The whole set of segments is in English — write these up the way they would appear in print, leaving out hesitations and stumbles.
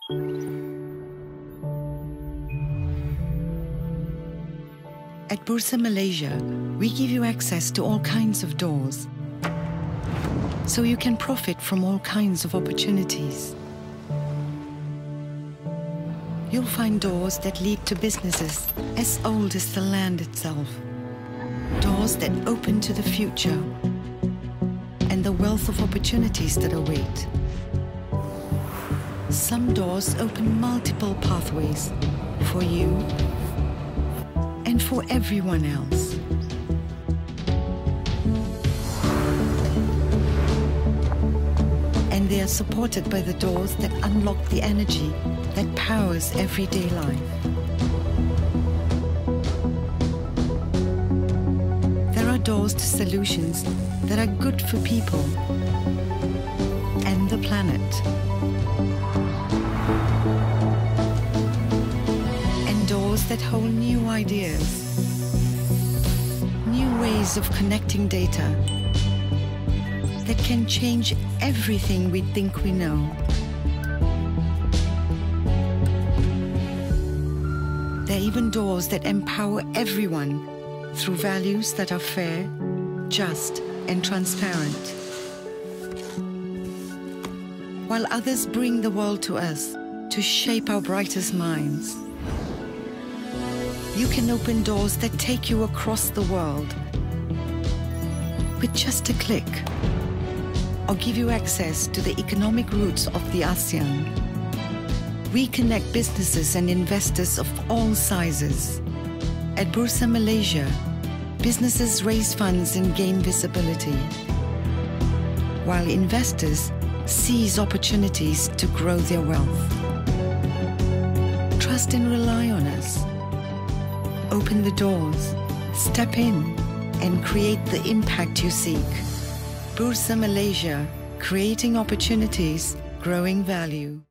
At Bursa Malaysia, we give you access to all kinds of doors, so you can profit from all kinds of opportunities. You'll find doors that lead to businesses as old as the land itself, doors that open to the future and the wealth of opportunities that await. Some doors open multiple pathways for you and for everyone else. And they are supported by the doors that unlock the energy that powers everyday life. There are doors to solutions that are good for people and the planet. And doors that hold new ideas, new ways of connecting data that can change everything we think we know. There are even doors that empower everyone through values that are fair, just, and transparent. While others bring the world to us to shape our brightest minds, you can open doors that take you across the world with just a click, or give you access to the economic roots of the ASEAN. We connect businesses and investors of all sizes. At Bursa Malaysia, businesses raise funds and gain visibility, while investors seize opportunities to grow their wealth. Trust and rely on us. Open the doors, step in, and create the impact you seek. Bursa Malaysia, creating opportunities, growing value.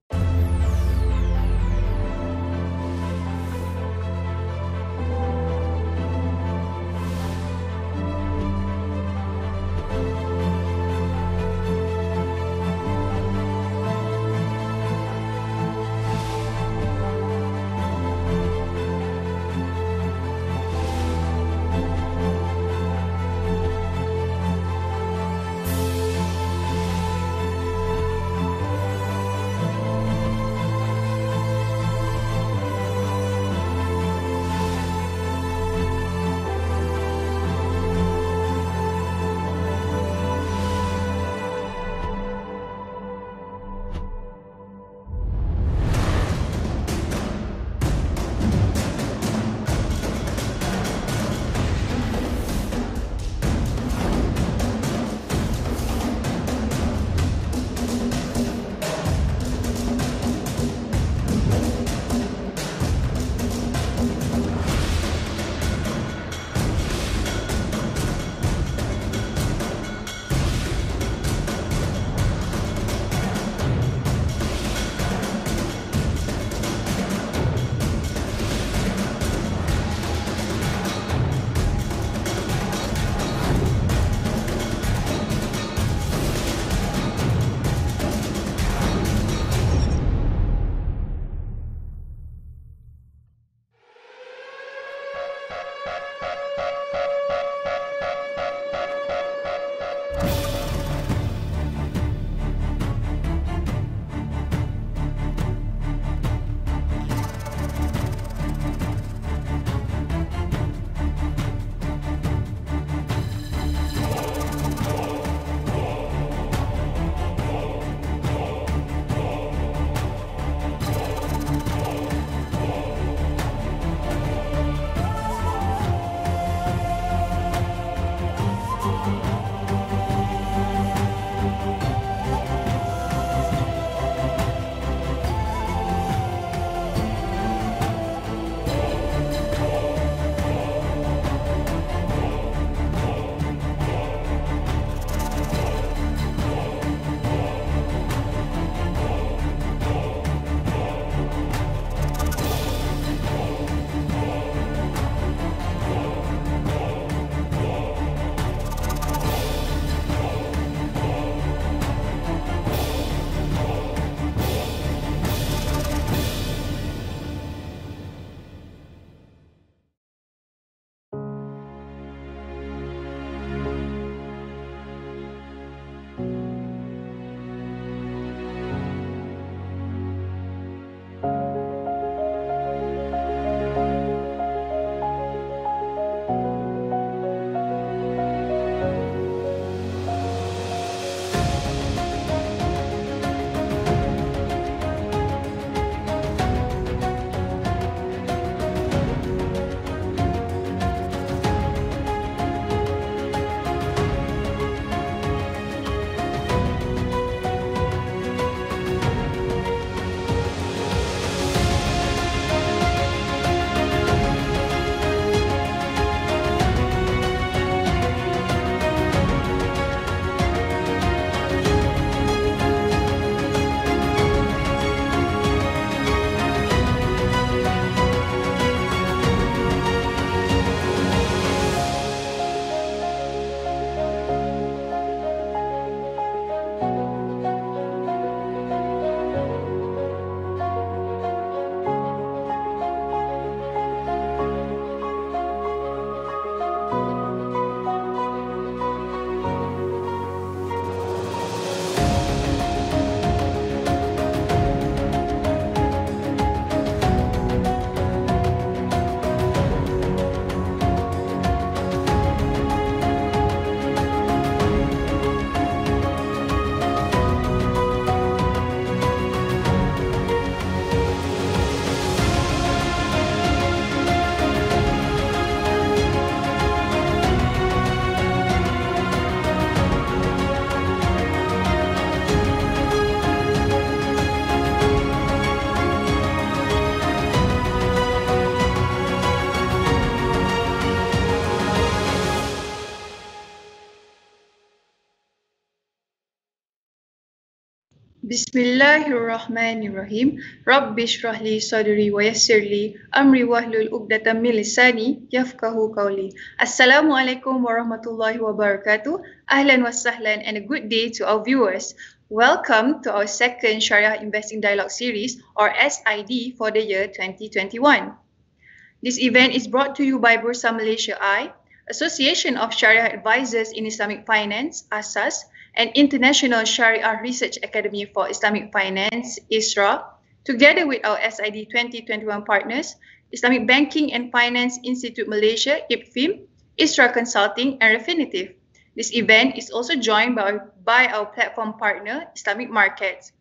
Bismillahirrahmanirrahim. Rabbi shrah li sadri wa yassir li amri wahlul 'uqdatam min lisani yafqahu qawli. Assalamualaikum warahmatullahi wabarakatuh. Ahlan wa sahlan and a good day to our viewers. Welcome to our second Sharia Investing Dialogue Series or SID for the year 2021. This event is brought to you by Bursa Malaysia I, Association of Sharia Advisors in Islamic Finance, ASAS, and International Sharia Research Academy for Islamic Finance, ISRA, together with our SID 2021 partners, Islamic Banking and Finance Institute Malaysia, IPFIM, ISRA Consulting, and Refinitiv. This event is also joined by our platform partner, Islamic Markets.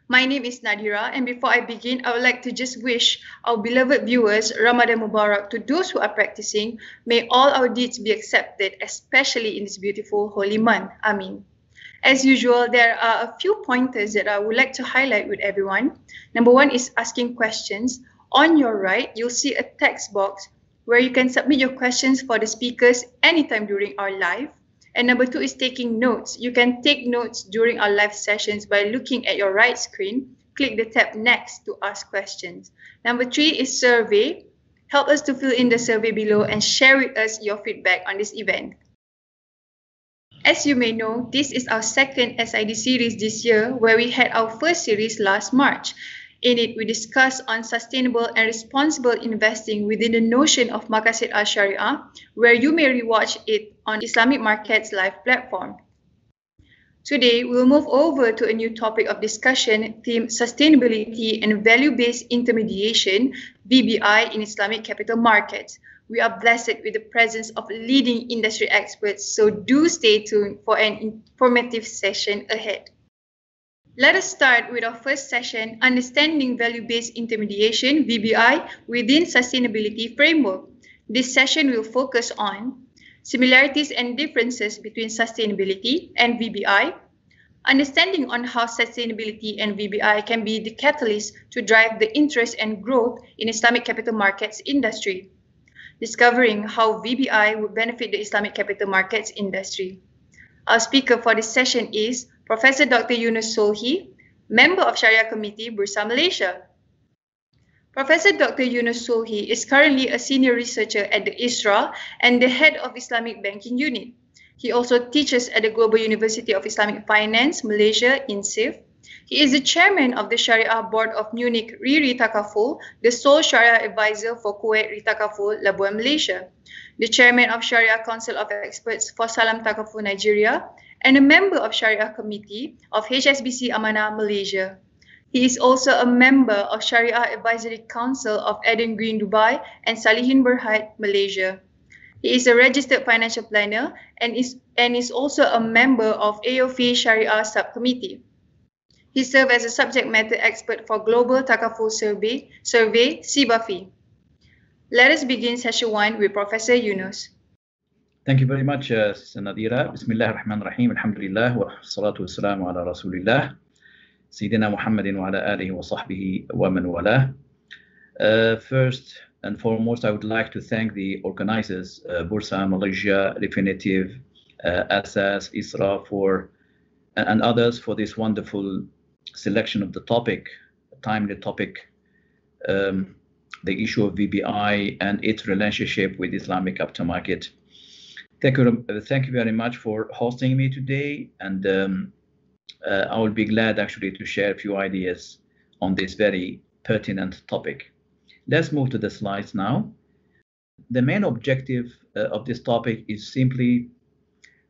My name is Nadira, and before I begin, I would like to just wish our beloved viewers Ramadan Mubarak. To those who are practicing, may all our deeds be accepted, especially in this beautiful holy month. Ameen. As usual, there are a few pointers that I would like to highlight with everyone. Number one is asking questions. On your right, you'll see a text box where you can submit your questions for the speakers anytime during our live. And number two is taking notes. You can take notes during our live sessions by looking at your right screen. Click the tab next to ask questions. Number three is survey. Help us to fill in the survey below and share with us your feedback on this event. As you may know, this is our second SID series this year, where we had our first series last March. In it, we discuss on sustainable and responsible investing within the notion of Maqasid al-Sharia, where you may rewatch it on Islamic Markets Live platform. Today, we'll move over to a new topic of discussion themed Sustainability and Value-Based Intermediation, VBI, in Islamic capital markets. We are blessed with the presence of leading industry experts, so do stay tuned for an informative session ahead. Let us start with our first session, Understanding Value-Based Intermediation, VBI, within Sustainability Framework. This session will focus on similarities and differences between sustainability and VBI, understanding on how sustainability and VBI can be the catalyst to drive the interest and growth in Islamic capital markets industry, discovering how VBI would benefit the Islamic capital markets industry. Our speaker for this session is Professor Dr. Yunus Solhi, Member of Sharia Committee, Bursa Malaysia. Professor Dr. Yunus Solhi is currently a senior researcher at the ISRA and the head of Islamic Banking Unit. He also teaches at the Global University of Islamic Finance, Malaysia, INSIF. He is the chairman of the Sharia Board of Munich Re Takaful, the sole Sharia advisor for Kuwait Re Takaful, Labuan, Malaysia, the chairman of Sharia Council of Experts for Salam Takaful, Nigeria, and a member of Sharia Committee of HSBC Amanah, Malaysia. He is also a member of Sharia Advisory Council of Eden Green, Dubai, and Salihin Berhad, Malaysia. He is a registered financial planner and is also a member of AOFI Sharia Subcommittee. He served as a subject matter expert for Global Takaful Survey SIBAFI. Let us begin session 1 with Professor Yunus. Thank you very much, Sister Nadira. Bismillah ar-Rahman ar-Rahim. Alhamdulillah wa salatu wa salamu ala Rasulillah. Sayyidina Muhammadin wa ala alihi wa sahbihi wa man walah. First and foremost, I would like to thank the organizers, Bursa Malaysia, Refinitiv, Asas, ISRA, and others for this wonderful selection of the topic, a timely topic, the issue of VBI and its relationship with Islamic capital market. Thank you very much for hosting me today, and I will be glad actually to share a few ideas on this very pertinent topic. Let's move to the slides now. The main objective of this topic is simply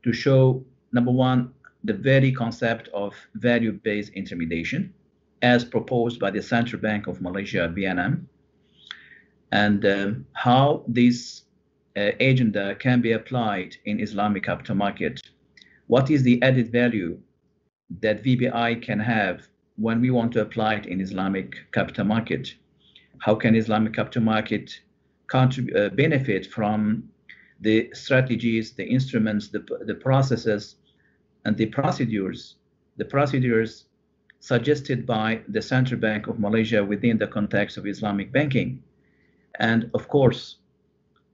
to show, number one, the very concept of value-based intermediation as proposed by the Central Bank of Malaysia, BNM, and how this agenda can be applied in Islamic capital market. What is the added value that VBI can have when we want to apply it in Islamic capital market? How can Islamic capital market benefit from the strategies, the instruments, the processes, and the procedures suggested by the Central Bank of Malaysia within the context of Islamic banking? And of course,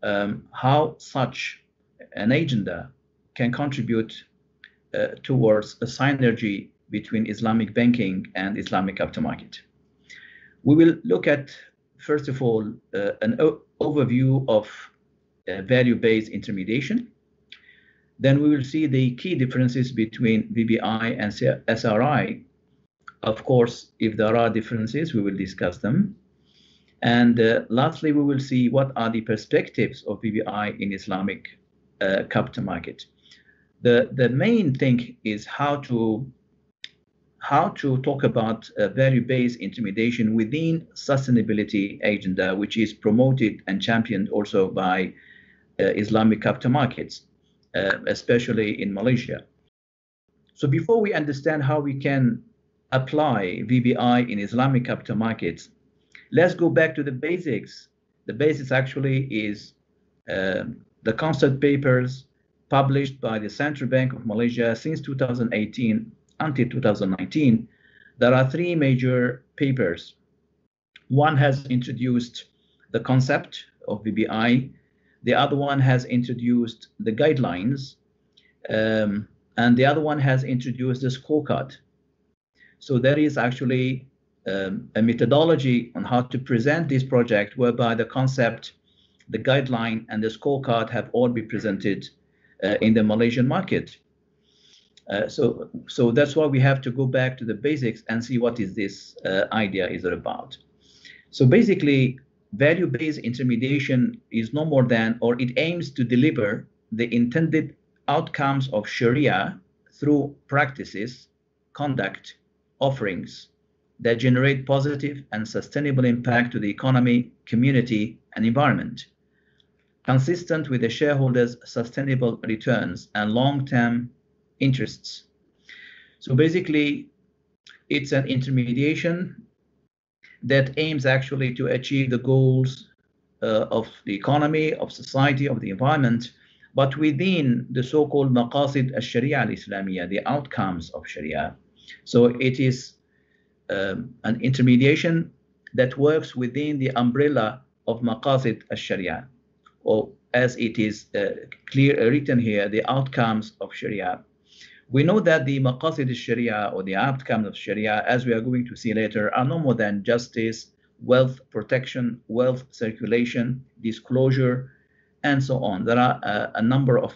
how such an agenda can contribute towards a synergy between Islamic banking and Islamic capital market. We will look at, first of all, an overview of value-based intermediation. Then we will see the key differences between VBI and SRI. Of course, if there are differences, we will discuss them. And lastly, we will see what are the perspectives of VBI in Islamic capital market. The main thing is how to talk about value-based intermediation within sustainability agenda, which is promoted and championed also by Islamic capital markets, especially in Malaysia. So before we understand how we can apply VBI in Islamic capital markets, let's go back to the basics. The basics actually is the concept papers published by the Central Bank of Malaysia since 2018 until 2019. There are three major papers. One has introduced the concept of VBI. The other one has introduced the guidelines. And the other one has introduced the scorecard. So there is actually a methodology on how to present this project whereby the concept, the guideline, and the scorecard have all been presented in the Malaysian market. So that's why we have to go back to the basics and see what is this idea is about. So basically, value-based intermediation is no more than, or it aims to deliver the intended outcomes of Sharia through practices, conduct, offerings that generate positive and sustainable impact to the economy, community, and environment, consistent with the shareholders' sustainable returns and long-term interests. So basically, it's an intermediation that aims actually to achieve the goals of the economy, of society, of the environment, but within the so-called maqasid al-Sharia al-Islamiyya, the outcomes of Sharia. So it is an intermediation that works within the umbrella of maqasid al-Sharia, or as it is written here, the outcomes of Sharia. We know that the maqasid al-Sharia, or the outcomes of Sharia, as we are going to see later, are no more than justice, wealth protection, wealth circulation, disclosure, and so on. There are a number of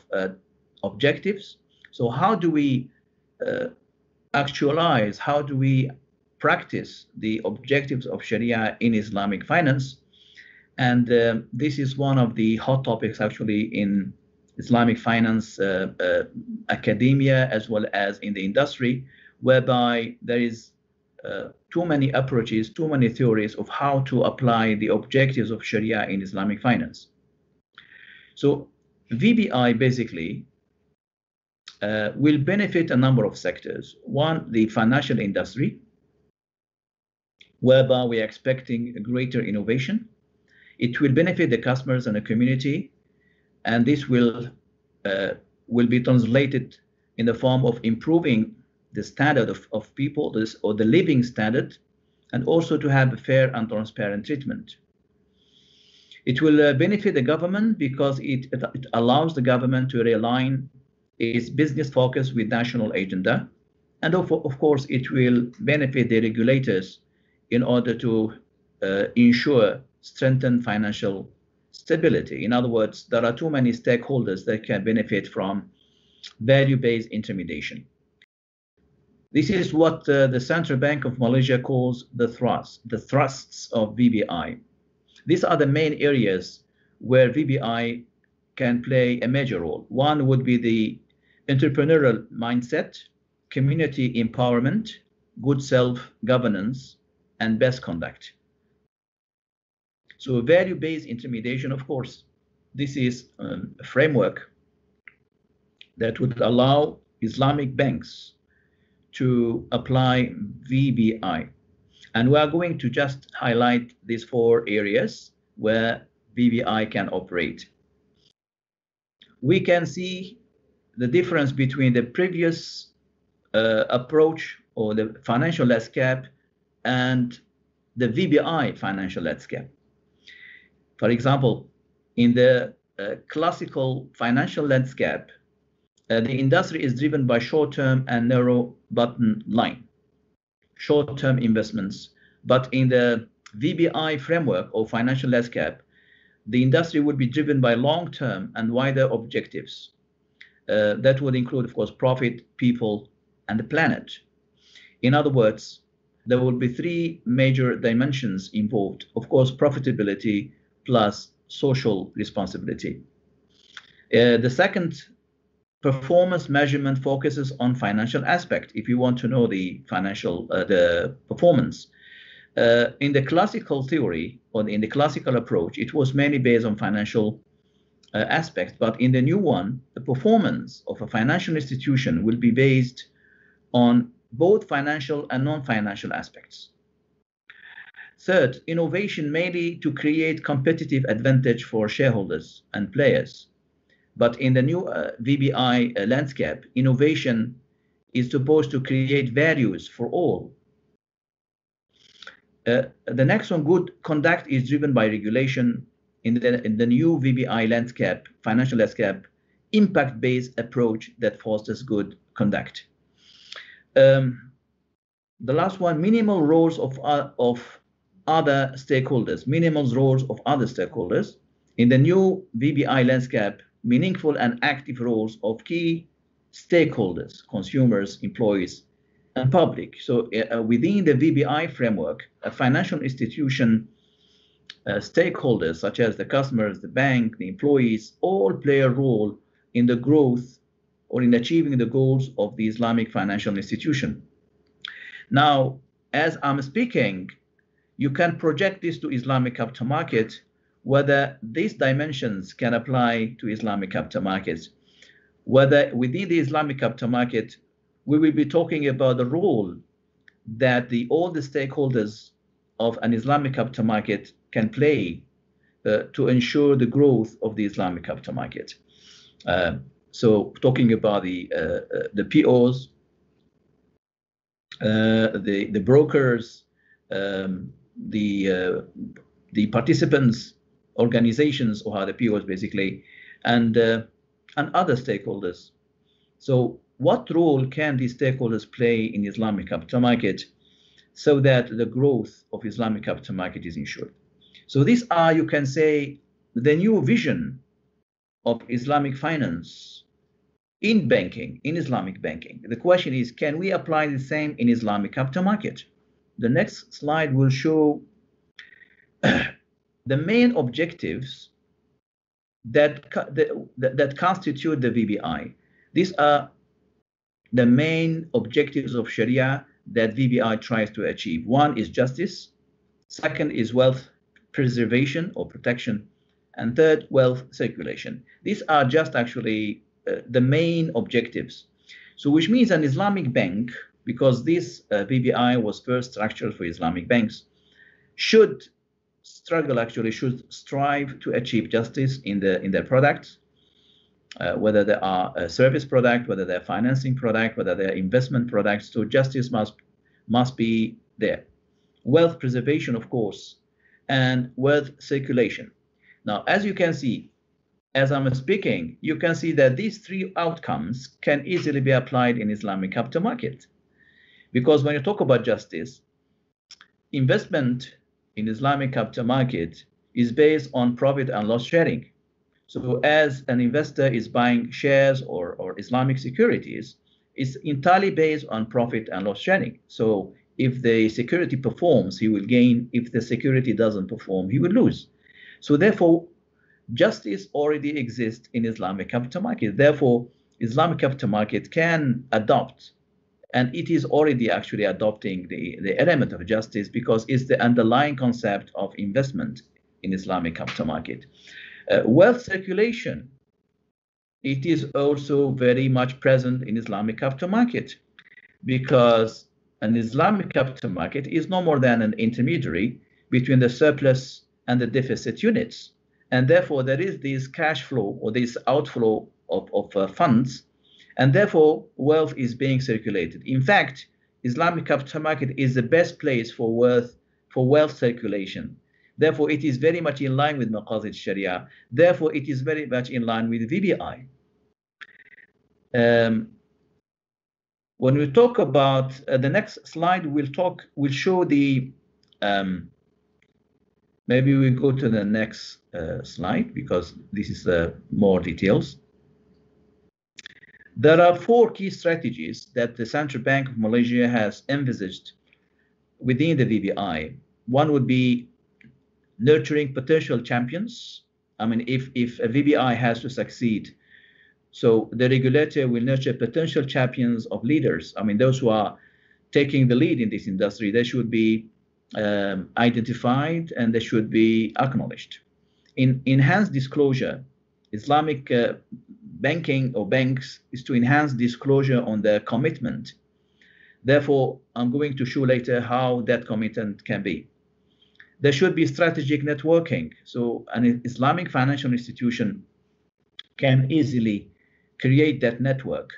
objectives. So how do we actualize, how do we practice the objectives of Sharia in Islamic finance? And this is one of the hot topics actually in Islamic finance academia as well as in the industry, whereby there is too many approaches, too many theories of how to apply the objectives of Sharia in Islamic finance. So VBI basically will benefit a number of sectors. One, the financial industry, whereby we are expecting a greater innovation. It will benefit the customers and the community, and this will be translated in the form of improving the standard of people, or the living standard, and also to have a fair and transparent treatment. It will benefit the government because it allows the government to realign its business focus with national agenda. And of course, it will benefit the regulators in order to ensure strengthened financial stability. In other words, there are too many stakeholders that can benefit from value-based intermediation. This is what the Central Bank of Malaysia calls the thrusts of VBI. These are the main areas where VBI can play a major role. One would be the entrepreneurial mindset, community empowerment, good self-governance, and best conduct. So value-based intermediation, of course, this is a framework that would allow Islamic banks to apply VBI. And we are going to just highlight these four areas where VBI can operate. We can see the difference between the previous approach, or the financial landscape, and the VBI financial landscape. For example, in the classical financial landscape, the industry is driven by short-term and narrow bottom line, short-term investments. But in the VBI framework or financial landscape, the industry would be driven by long-term and wider objectives. That would include, of course, profit, people, and the planet. In other words, there will be three major dimensions involved. Of course, profitability plus social responsibility. The second, performance measurement focuses on financial aspect. If you want to know the financial, the performance, in the classical theory or in the classical approach, it was mainly based on financial aspects. But in the new one, the performance of a financial institution will be based on both financial and non-financial aspects. Third, innovation mainly to create competitive advantage for shareholders and players. But in the new VBI landscape, innovation is supposed to create values for all. The next one, good conduct, is driven by regulation. In the new VBI landscape, financial landscape, impact-based approach that fosters good conduct. The last one, minimal roles of other stakeholders. Minimal roles of other stakeholders. In the new VBI landscape, meaningful and active roles of key stakeholders, consumers, employees, and public. So within the VBI framework, a financial institution stakeholders such as the customers, the bank, the employees, all play a role in the growth or in achieving the goals of the Islamic financial institution. Now, as I'm speaking, you can project this to Islamic capital market, whether these dimensions can apply to Islamic capital markets. Whether within the Islamic capital market, we will be talking about the role that all the stakeholders of an Islamic capital market can play to ensure the growth of the Islamic capital market. So talking about the POs, the brokers, the participants, organizations, or the POs basically, and other stakeholders. So what role can these stakeholders play in Islamic capital market so that the growth of Islamic capital market is ensured? So these are, you can say, the new vision of Islamic finance in banking, in Islamic banking. The question is, can we apply the same in Islamic capital market? The next slide will show the main objectives that constitute the VBI. These are the main objectives of Sharia that VBI tries to achieve. One is justice. Second is wealth preservation or protection. And third, wealth circulation. These are just actually the main objectives. So which means an Islamic bank, because this VBI was first structured for Islamic banks, should strive to achieve justice in their products, whether they are a service product, whether they're financing product, whether they're investment products. So justice must be there. Wealth preservation, of course, and wealth circulation. Now, as you can see, as I'm speaking, you can see that these three outcomes can easily be applied in Islamic capital market. Because when you talk about justice, investment in Islamic capital market is based on profit and loss sharing. So as an investor is buying shares or Islamic securities, it's entirely based on profit and loss sharing. So if the security performs, he will gain. If the security doesn't perform, he will lose. So therefore, justice already exists in Islamic capital market. Therefore, Islamic capital market can adopt, and it is already actually adopting the element of justice, because it's the underlying concept of investment in Islamic capital market. Wealth circulation, it is also very much present in Islamic capital market, because an Islamic capital market is no more than an intermediary between the surplus and the deficit units. And therefore, there is this cash flow or this outflow of funds, and therefore, wealth is being circulated. In fact, Islamic capital market is the best place for wealth circulation. Therefore, it is very much in line with Maqasid Sharia. Therefore, it is very much in line with VBI. When we talk about the next slide, we'll show the, maybe we go to the next slide because this is more details. There are 4 key strategies that the Central Bank of Malaysia has envisaged within the VBI. One would be nurturing potential champions. I mean, if a VBI has to succeed, so the regulator will nurture potential champions of leaders. I mean, those who are taking the lead in this industry, they should be identified and they should be acknowledged. In enhanced disclosure, Islamic banking or banks is to enhance disclosure on their commitment. Therefore, I'm going to show later how that commitment can be. There should be strategic networking. So an Islamic financial institution can easily create that network.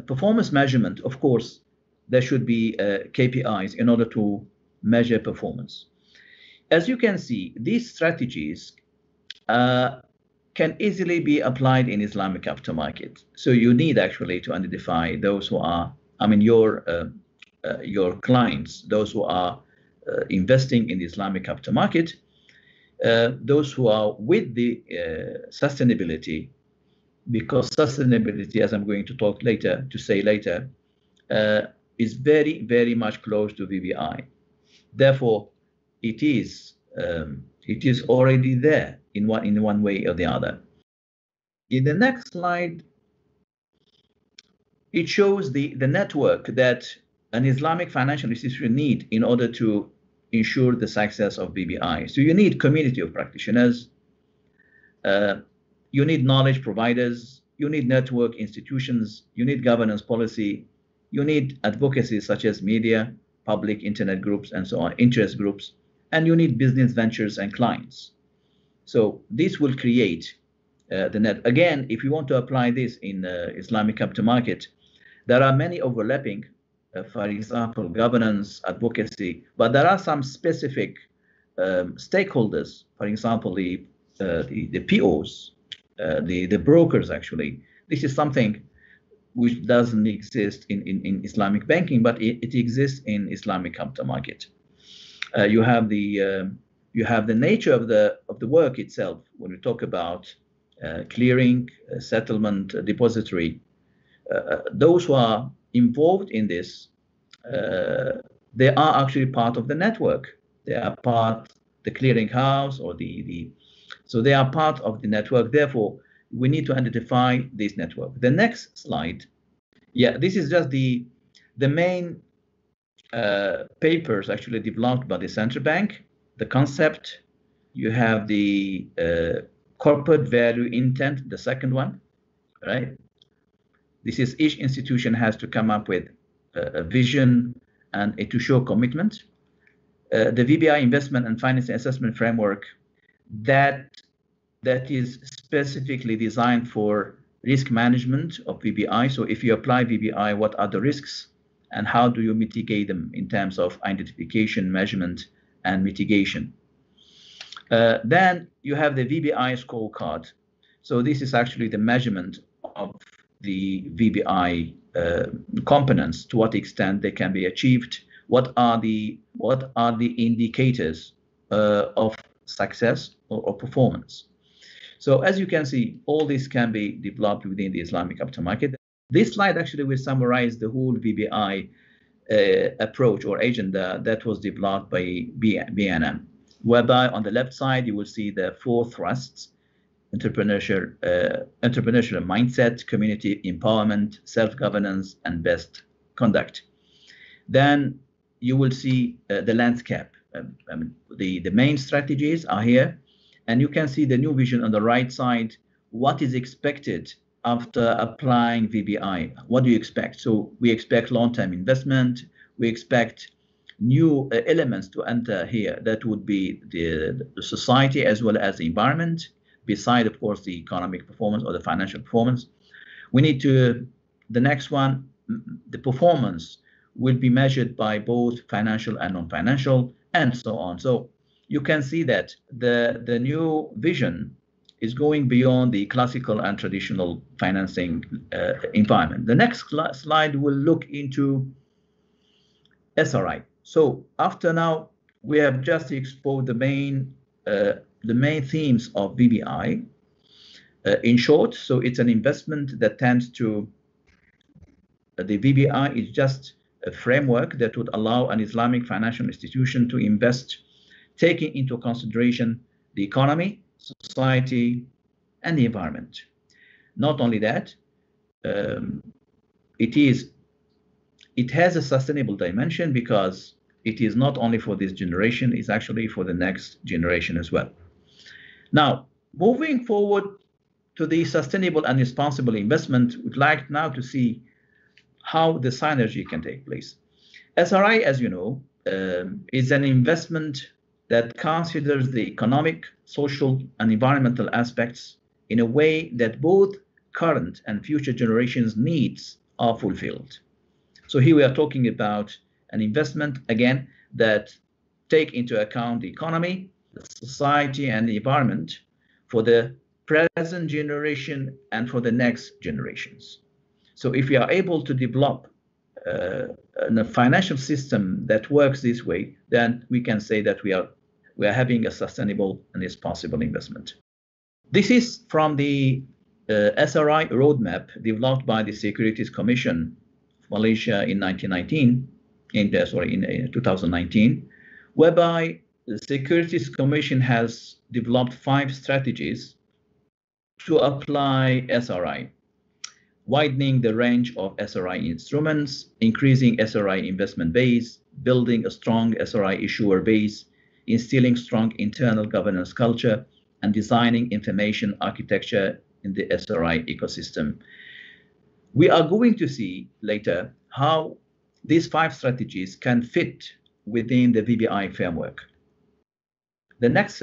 Performance measurement, of course, there should be KPIs in order to measure performance. As you can see, these strategies can easily be applied in Islamic capital market. So you need actually to identify those who are, I mean, your clients, those who are investing in the Islamic capital market, those who are with the sustainability, because sustainability, as I'm going to say later, is very, very much close to VBI. Therefore, it is already there in one way or the other. In the next slide, it shows the network that an Islamic financial institution need in order to ensure the success of VBI. So you need community of practitioners, you need knowledge providers, you need network institutions, you need governance policy, you need advocacy such as media, public internet groups, and so on, interest groups, and you need business ventures and clients. So this will create the net. Again, if you want to apply this in Islamic capital market, there are many overlapping, for example, governance, advocacy, but there are some specific stakeholders, for example, the POs, the brokers actually. This is something which doesn't exist in Islamic banking, but it exists in Islamic capital market. You have the nature of the work itself. When we talk about clearing, settlement, depository, those who are involved in this, they are actually part of the network. They are part the clearinghouse or so they are part of the network. Therefore, we need to identify this network. The next slide, yeah, this is just the main papers actually developed by the central bank. The concept, you have the corporate value intent, the second one, right? This is each institution has to come up with a vision and to show commitment. The VBI investment and financing assessment framework that is specifically designed for risk management of VBI. So if you apply VBI, what are the risks and how do you mitigate them in terms of identification, measurement, and mitigation? Then you have the VBI scorecard. So this is actually the measurement of the VBI components, to what extent they can be achieved, what are the indicators of success or performance. So as you can see, all this can be developed within the Islamic capital market. This slide actually will summarize the whole VBI approach or agenda that was developed by BNM, whereby on the left side you will see the 4 thrusts: entrepreneurial mindset, community empowerment, self-governance, and best conduct. Then you will see the landscape. The main strategies are here, and you can see the new vision on the right side. What is expected after applying VBI? What do you expect? So we expect long-term investment. We expect new elements to enter here. That would be the society as well as the environment, beside, of course, the economic performance or the financial performance. We need to, the next one, the performance will be measured by both financial and non-financial, and so on. So you can see that the new vision is going beyond the classical and traditional financing environment. The next slide will look into SRI. So after now, we have just exposed the main themes of VBI. In short, so it's an investment that tends to, the VBI is just a framework that would allow an Islamic financial institution to invest, taking into consideration the economy, society, and the environment. Not only that, it has a sustainable dimension because it is not only for this generation, it's actually for the next generation as well. Now, moving forward to the sustainable and responsible investment, we'd like now to see how the synergy can take place. SRI, as you know, is an investment that considers the economic, social, and environmental aspects in a way that both current and future generations' needs are fulfilled. So here we are talking about an investment, again, that take into account the economy, the society, and the environment for the present generation and for the next generations. So if we are able to develop a financial system that works this way, then we can say that we are having a sustainable and responsible investment. This is from the SRI roadmap developed by the Securities Commission of Malaysia in 2019, whereby the Securities Commission has developed 5 strategies to apply SRI, widening the range of SRI instruments, increasing SRI investment base, building a strong SRI issuer base, instilling strong internal governance culture, and designing information architecture in the SRI ecosystem. We are going to see later how these 5 strategies can fit within the VBI framework. The next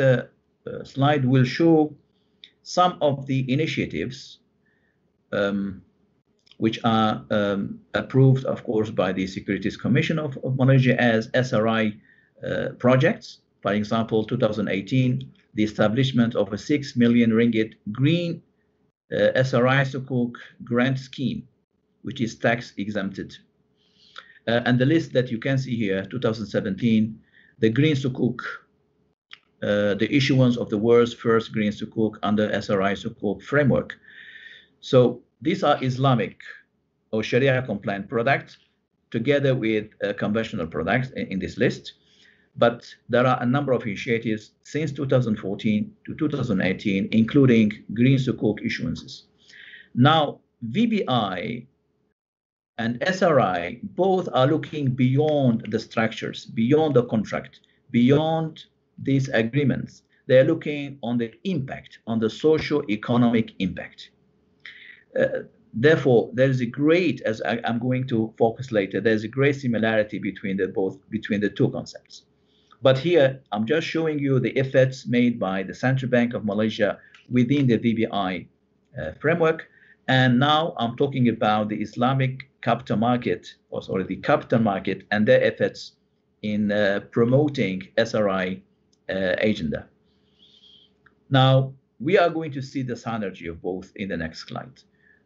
slide will show some of the initiatives which are approved, of course, by the Securities Commission of Malaysia as SRI projects. For example, 2018, the establishment of a 6 million ringgit green SRI Sukuk grant scheme, which is tax exempted. And the list that you can see here, 2017, the green Sukuk, the issuance of the world's first green Sukuk under SRI Sukuk framework. So these are Islamic or Sharia compliant products together with conventional products in this list. But there are a number of initiatives since 2014 to 2018, including green Sukuk issuances. Now, VBI and SRI both are looking beyond the structures, beyond the contract, beyond these agreements. They are looking on the impact, on the socio-economic impact. Therefore, there is a great, as I'm going to focus later, there's a great similarity between the two concepts. But here, I'm just showing you the efforts made by the Central Bank of Malaysia within the VBI framework. And now I'm talking about the Islamic capital market, or sorry, the capital market and their efforts in promoting SRI agenda. Now, we are going to see the synergy of both in the next slide.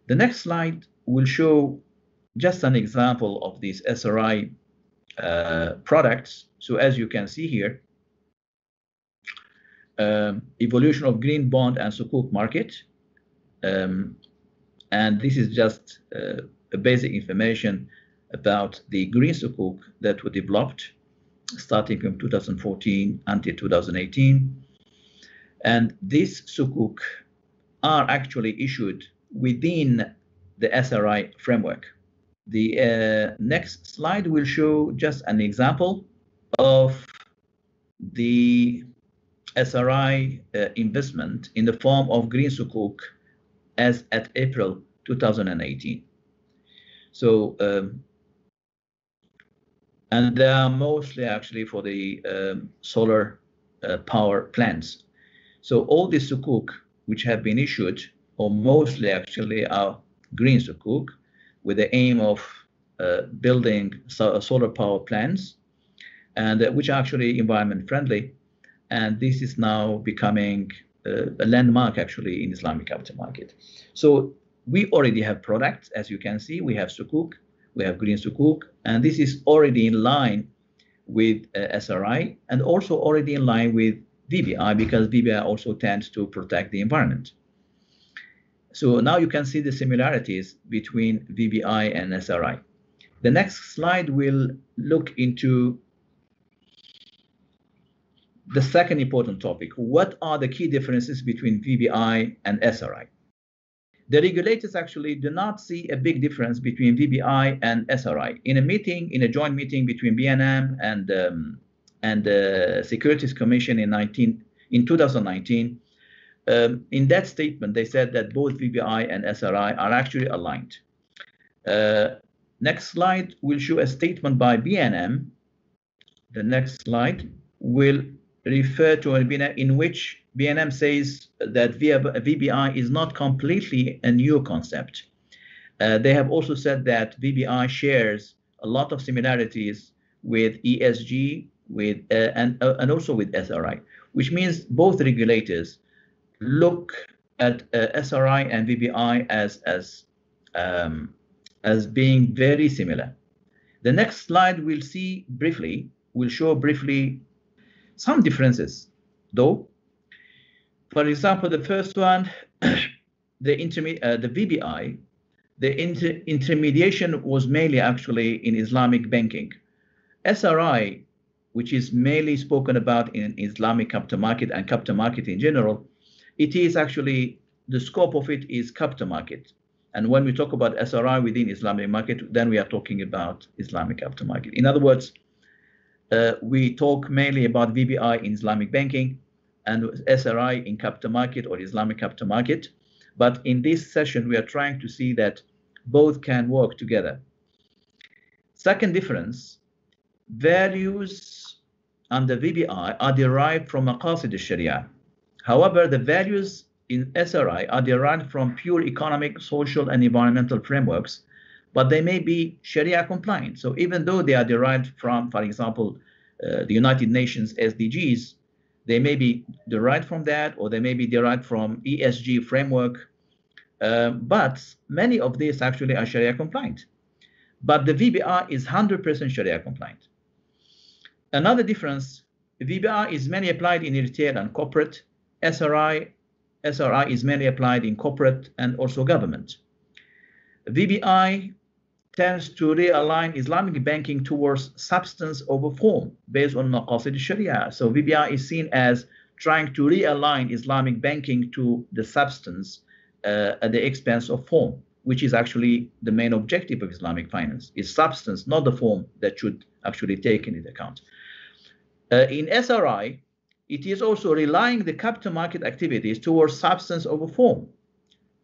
The next slide will show just an example of these SRI products. So as you can see here, evolution of green bond and Sukuk market. And this is just a basic information about the green Sukuk that were developed starting from 2014 until 2018. And these Sukuk are actually issued within the SRI framework. The next slide will show just an example of the SRI investment in the form of green Sukuk as at April 2018. So, and they are mostly actually for the solar power plants. So all the Sukuk which have been issued, or mostly actually are green Sukuk, with the aim of building solar power plants, and which are actually environment friendly. And this is now becoming a landmark actually in Islamic capital market. So we already have products, as you can see. We have sukuk, we have green sukuk, and this is already in line with SRI and also already in line with VBI, because VBI also tends to protect the environment. So now you can see the similarities between VBI and SRI. The next slide will look into the second important topic. What are the key differences between VBI and SRI? The regulators actually do not see a big difference between VBI and SRI. In a joint meeting between BNM and the Securities Commission in 2019, in that statement, they said that both VBI and SRI are actually aligned. Next slide will show a statement by BNM. The next slide will refer to a BNM in which BNM says that VBI is not completely a new concept. They have also said that VBI shares a lot of similarities with ESG, and also with SRI, which means both regulators look at SRI and VBI as being very similar. The next slide will show briefly some differences, though. For example, the first one, the VBI, the intermediation was mainly actually in Islamic banking. SRI, which is mainly spoken about in Islamic capital market and capital market in general, it is actually, the scope of it is capital market. And when we talk about SRI within Islamic market, then we are talking about Islamic capital market. In other words, we talk mainly about VBI in Islamic banking and SRI in capital market or Islamic capital market. But in this session, we are trying to see that both can work together. Second difference, values under VBI are derived from maqasid al-Sharia. However, the values in SRI are derived from pure economic, social, and environmental frameworks, but they may be Sharia compliant. So even though they are derived from, for example, the United Nations SDGs, they may be derived from that, or they may be derived from ESG framework, but many of these actually are Sharia compliant. But the VBI is 100% Sharia compliant. Another difference, VBI is mainly applied in retail and corporate. SRI is mainly applied in corporate and also government. VBI tends to realign Islamic banking towards substance over form based on maqasid al-Sharia. So VBI is seen as trying to realign Islamic banking to the substance at the expense of form, which is actually the main objective of Islamic finance, is substance, not the form that should actually take into account. In SRI, it is also relying the capital market activities towards substance over form.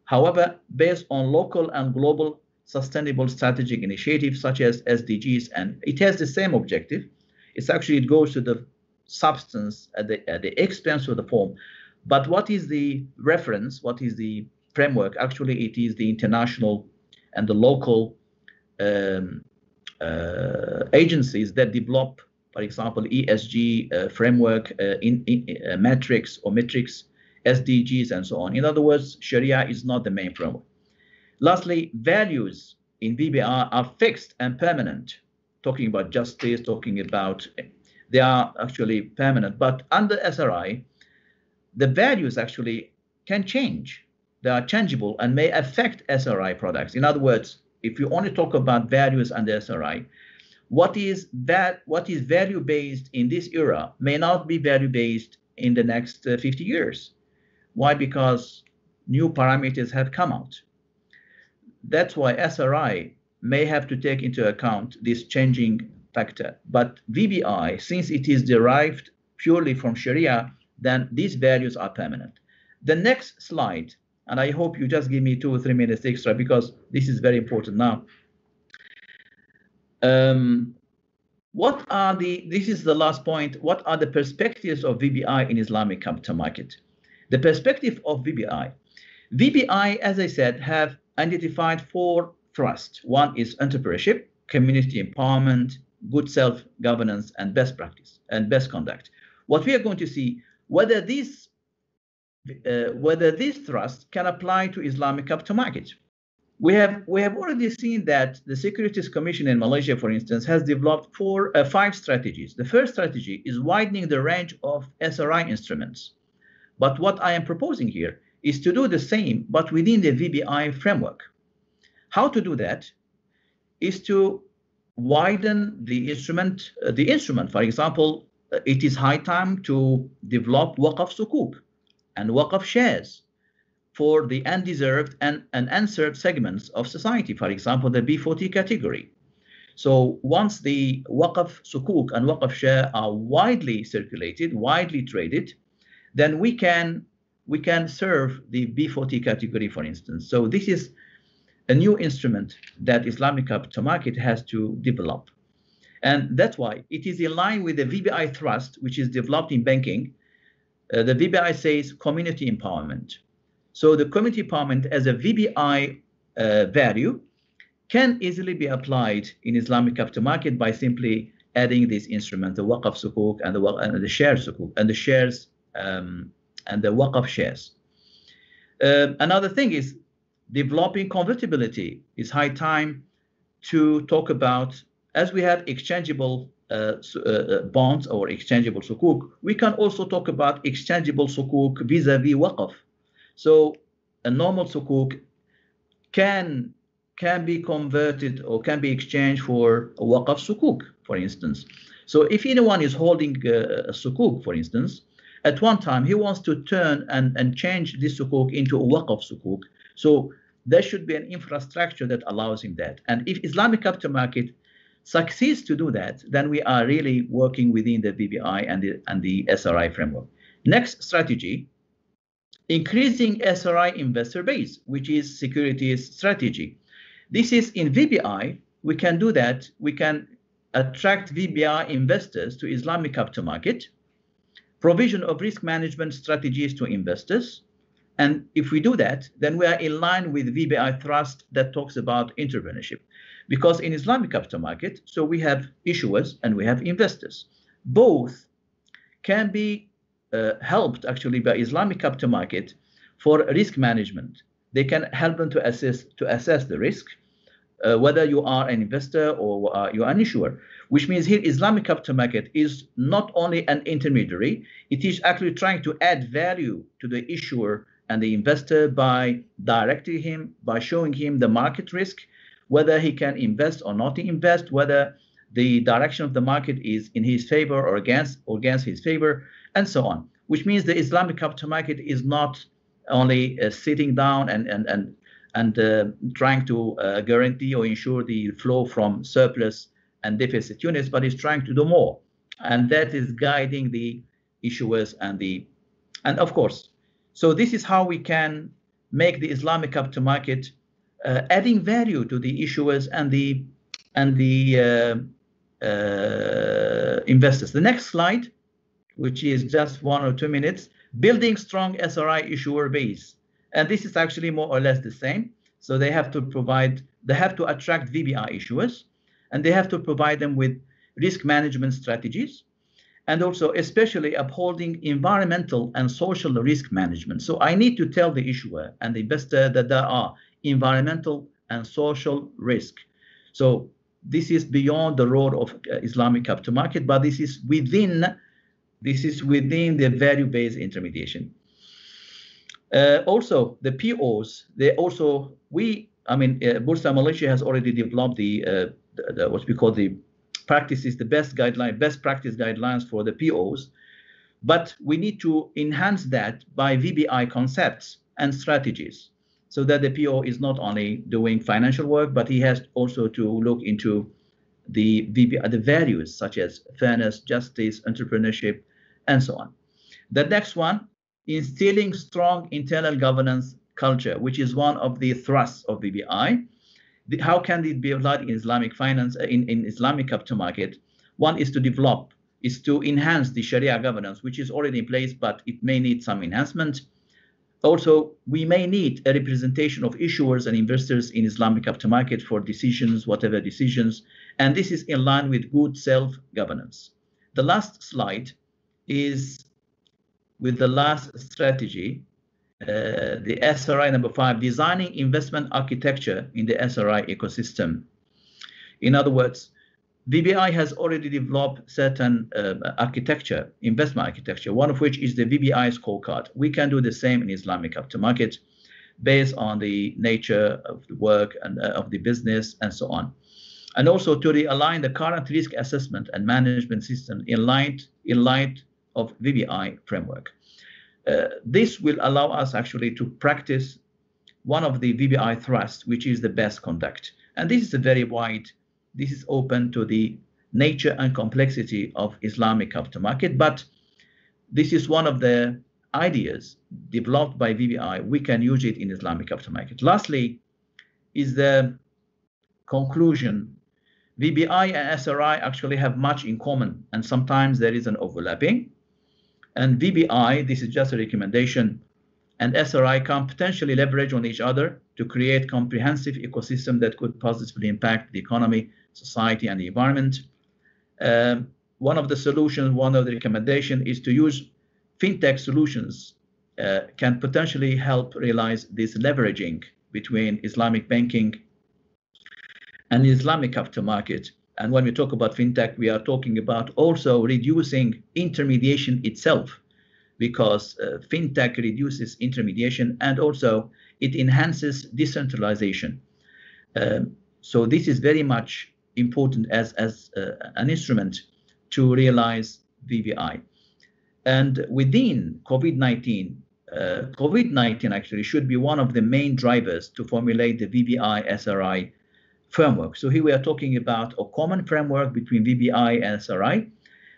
However, based on local and global sustainable strategic initiatives such as SDGs, and it has the same objective. It goes to the substance at the expense of the form. But what is the reference? What is the framework? Actually, it is the international and the local agencies that develop, for example, ESG framework, metrics, SDGs, and so on. In other words, Sharia is not the main framework. Lastly, values in VBI are fixed and permanent. Talking about justice, they are actually permanent. But under SRI, the values actually can change. They are changeable and may affect SRI products. In other words, if you only talk about values under SRI, what is value-based in this era may not be value-based in the next 50 years. Why? Because new parameters have come out. That's why SRI may have to take into account this changing factor. But VBI, since it is derived purely from Sharia, then these values are permanent. The next slide, and I hope you just give me 2 or 3 minutes extra because this is very important now. This is the last point. What are the perspectives of VBI in Islamic capital market? The perspective of VBI. VBI, as I said, have identified 4 thrusts. One is entrepreneurship, community empowerment, good self-governance, and best practice and best conduct. What we are going to see, whether these whether this trust can apply to Islamic capital market. We have already seen that the Securities Commission in Malaysia, for instance, has developed 5 strategies. The first strategy is widening the range of SRI instruments. But what I am proposing here is to do the same, but within the VBI framework. How to do that is to widen the instrument. For example, it is high time to develop Waqf Sukuk and Waqf shares for the undeserved and unserved segments of society, for example, the B40 category. So once the Waqf Sukuk and Waqf share are widely circulated, widely traded, then we can serve the B40 category, for instance. So this is a new instrument that Islamic capital market has to develop. And that's why it is in line with the VBI thrust, which is developed in banking. The VBI says community empowerment. So the community empowerment as a VBI value can easily be applied in Islamic capital market by simply adding this instrument, the Waqf Sukuk and the share Sukuk and the shares and the Waqf shares. Another thing is developing convertibility. It's high time to talk about, as we have exchangeable bonds or exchangeable Sukuk, we can also talk about exchangeable Sukuk vis-a-vis Waqf. So a normal Sukuk can be converted or can be exchanged for a Waqf Sukuk, for instance. So if anyone is holding a Sukuk, for instance, at one time he wants to turn and change this Sukuk into a Waqf Sukuk. So there should be an infrastructure that allows him that. And if Islamic capital market succeeds to do that, then we are really working within the VBI and the SRI framework. Next strategy, increasing SRI investor base, which is securities strategy. This is in VBI, we can do that. We can attract VBI investors to Islamic capital market, provision of risk management strategies to investors. And if we do that, then we are in line with VBI thrust that talks about entrepreneurship. Because in Islamic capital market, so we have issuers and we have investors. Both can be helped actually by Islamic capital market for risk management. They can help them to assess the risk, whether you are an investor or you are an issuer, which means here Islamic capital market is not only an intermediary, it is actually trying to add value to the issuer and the investor by directing him, by showing him the market risk, whether he can invest or not invest, whether the direction of the market is in his favor or against his favor, and so on. Which means the Islamic capital market is not only sitting down and trying to guarantee or ensure the flow from surplus and deficit units, but is trying to do more, and that is guiding the issuers and of course. So this is how we can make the Islamic capital market adding value to the issuers and the investors. The next slide, which is just 1 or 2 minutes, building strong SRI issuer base. And this is actually more or less the same. So they have to attract VBI issuers, and they have to provide them with risk management strategies, and also especially upholding environmental and social risk management. So I need to tell the issuer and the investor that there are environmental and social risk. So this is beyond the role of Islamic capital market, but this is within the value-based intermediation. Also, the POs, Bursa Malaysia has already developed the what we call the practices, the best practice guidelines for the POs, but we need to enhance that by VBI concepts and strategies, so that the PO is not only doing financial work, but he has also to look into the values such as fairness, justice, entrepreneurship, and so on. The next one, instilling strong internal governance culture, which is one of the thrusts of VBI. How can it be applied in Islamic finance, in Islamic capital market? One is to enhance the Sharia governance, which is already in place, but it may need some enhancement. Also, we may need a representation of issuers and investors in Islamic capital market for decisions, whatever decisions, and this is in line with good self-governance. The last slide is with the last strategy, the SRI number 5, designing investment architecture in the SRI ecosystem. In other words, VBI has already developed certain architecture, investment architecture, one of which is the VBI scorecard. We can do the same in Islamic capital market based on the nature of the work and of the business and so on. And also to realign the current risk assessment and management system in light of VBI framework. This will allow us actually to practice one of the VBI thrusts, which is the best conduct. And this is a very wide, this is open to the nature and complexity of Islamic capital market, but this is one of the ideas developed by VBI. We can use it in Islamic capital market. Lastly, is the conclusion. VBI and SRI actually have much in common, and sometimes there is an overlapping. And VBI, this is just a recommendation, and SRI can potentially leverage on each other to create comprehensive ecosystem that could positively impact the economy, society, and the environment. One of the solutions, one of the recommendation is to use fintech solutions can potentially help realize this leveraging between Islamic banking and Islamic capital market. And when we talk about fintech, we are talking about also reducing intermediation itself, because fintech reduces intermediation and also it enhances decentralization. So this is very much important as an instrument to realize VBI. And within COVID-19, COVID-19 actually should be one of the main drivers to formulate the VBI SRI framework. So here we are talking about a common framework between VBI and SRI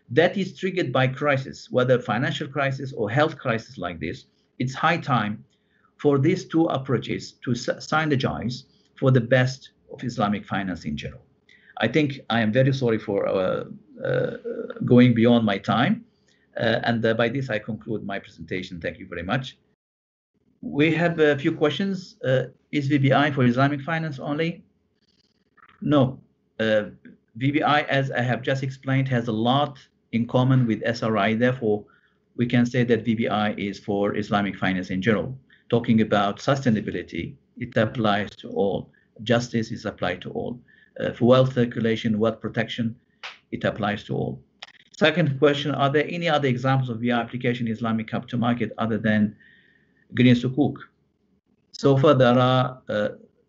that is triggered by crisis, whether financial crisis or health crisis like this. It's high time for these two approaches to synergize for the best of Islamic finance in general. I think I am very sorry for going beyond my time. And by this, I conclude my presentation. Thank you very much. We have a few questions. Is VBI for Islamic finance only? No. VBI, as I have just explained, has a lot in common with SRI. Therefore, we can say that VBI is for Islamic finance in general. Talking about sustainability, it applies to all. Justice is applied to all. For wealth circulation, wealth protection, it applies to all. Second question, are there any other examples of VBI application in Islamic capital market other than green sukuk? So far, there are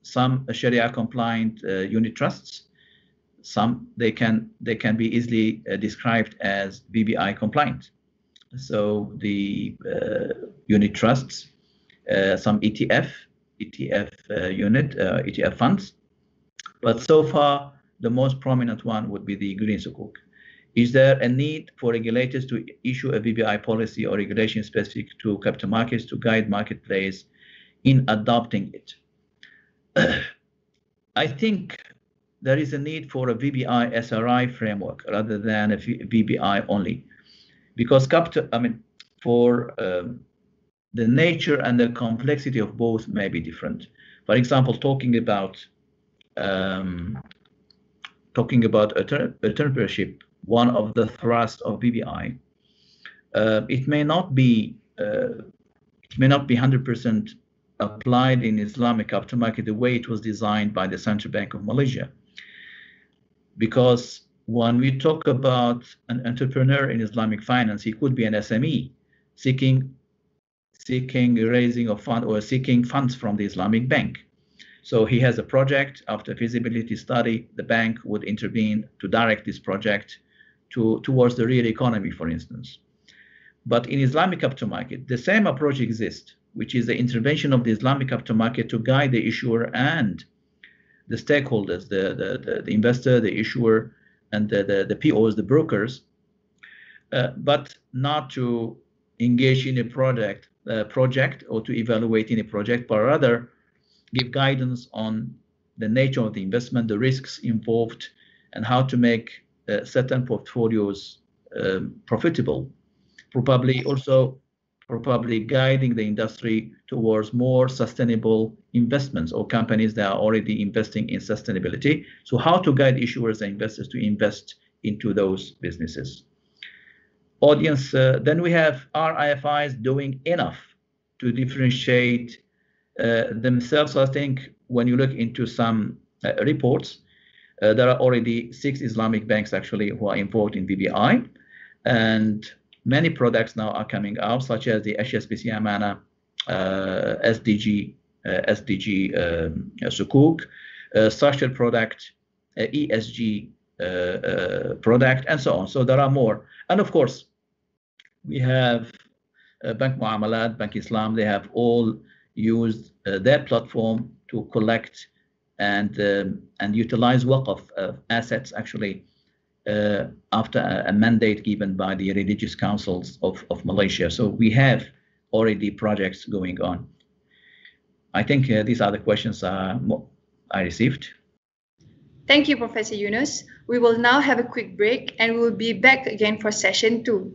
some Sharia compliant unit trusts. Some they can be easily described as VBI compliant. So the unit trusts, some ETF funds, but so far the most prominent one would be the green sukuk. Is there a need for regulators to issue a VBI policy or regulation specific to capital markets to guide marketplace in adopting it? I think there is a need for a VBI SRI framework rather than a VBI only, because for the nature and the complexity of both may be different. For example, talking about entrepreneurship, one of the thrusts of VBI, it may not be 100% applied in Islamic capital market the way it was designed by the Central Bank of Malaysia. Because when we talk about an entrepreneur in Islamic finance, he could be an SME seeking raising of fund or seeking funds from the Islamic bank. So he has a project. After feasibility study, the bank would intervene to direct this project towards the real economy, for instance. But in Islamic capital market, the same approach exists, which is the intervention of the Islamic capital market to guide the issuer and the stakeholders, the investor, the issuer, and the POs, the brokers, but not to engage in a project or to evaluate in a project, but rather give guidance on the nature of the investment, the risks involved, and how to make certain portfolios profitable, probably guiding the industry towards more sustainable investments or companies that are already investing in sustainability. So how to guide issuers and investors to invest into those businesses. Audience, then we have, are IFIs doing enough to differentiate themselves. I think when you look into some reports, there are already 6 Islamic banks actually who are involved in BBI, and many products now are coming out, such as the HSBC Amana, SDG Sukuk, structured product, ESG product, and so on. So there are more. And of course, we have Bank Muamalat, Bank Islam. They have all used their platform to collect and utilize waqf assets actually after a mandate given by the religious councils of Malaysia. So we have already projects going on. I think these are the questions I received. Thank you, Professor Yunus. We will now have a quick break and we will be back again for session 2.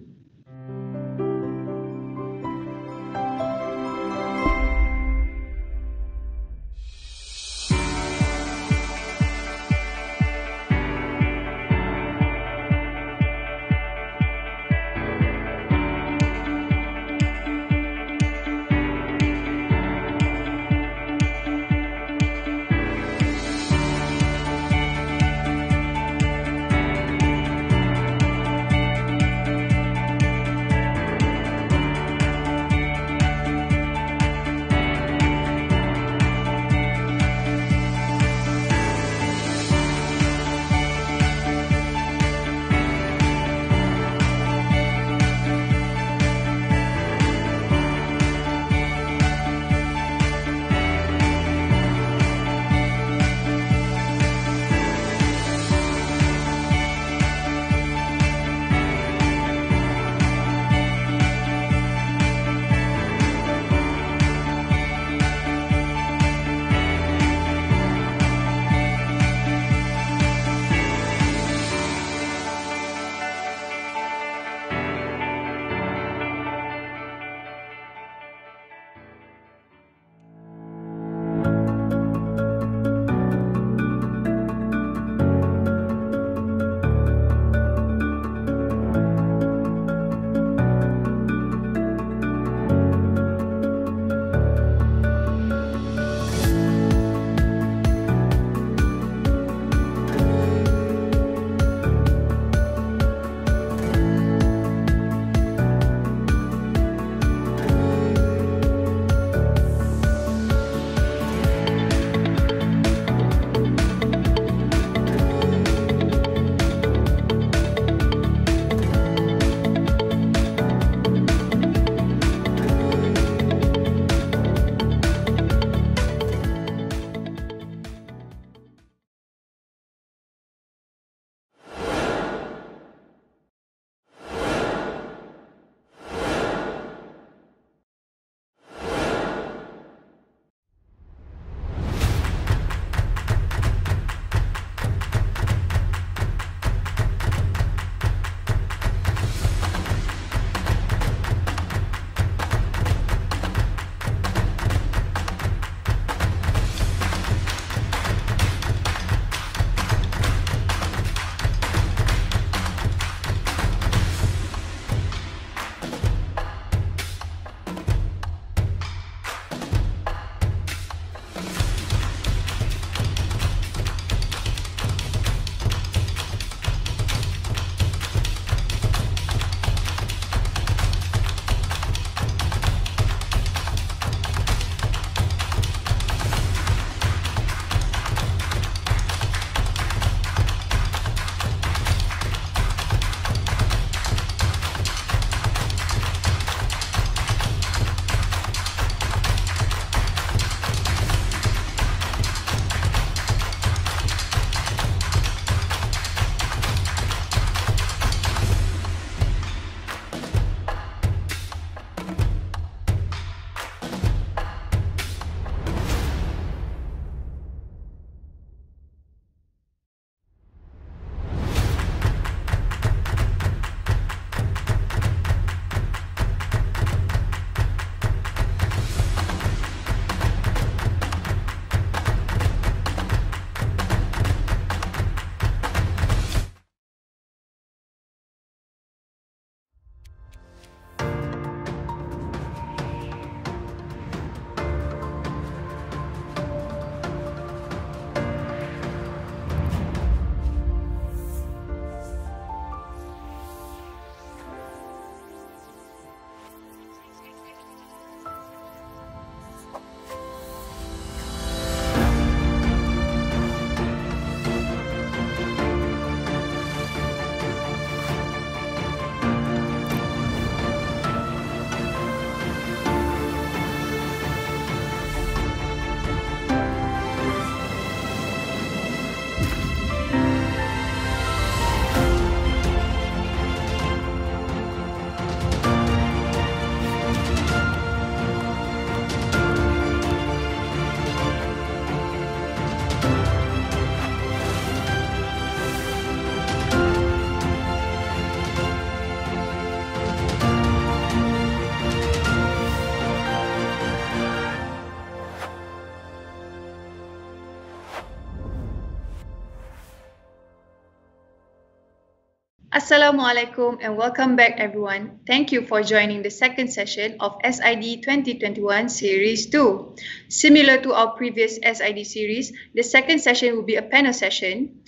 Assalamualaikum and welcome back everyone. Thank you for joining the second session of SID 2021 Series 2. Similar to our previous SID series, the second session will be a panel session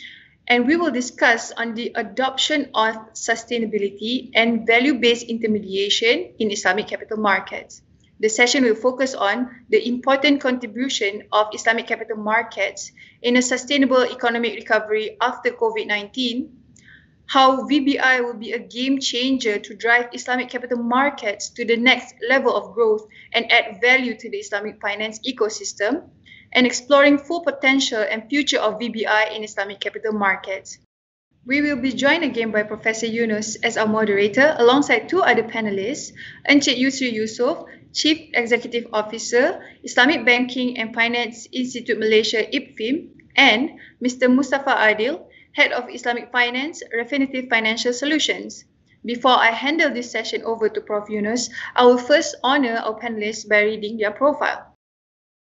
and we will discuss on the adoption of sustainability and value-based intermediation in Islamic capital markets. The session will focus on the important contribution of Islamic capital markets in a sustainable economic recovery after COVID-19, how VBI will be a game changer to drive Islamic capital markets to the next level of growth and add value to the Islamic finance ecosystem, and exploring full potential and future of VBI in Islamic capital markets. We will be joined again by Professor Yunus as our moderator alongside two other panelists, Encik Yusri Yusof, Chief Executive Officer, Islamic Banking and Finance Institute Malaysia IPFIM, and Mr. Mustafa Adil, Head of Islamic Finance, Refinitiv Financial Solutions. Before I handle this session over to Prof. Yunus, I will first honor our panelists by reading their profile.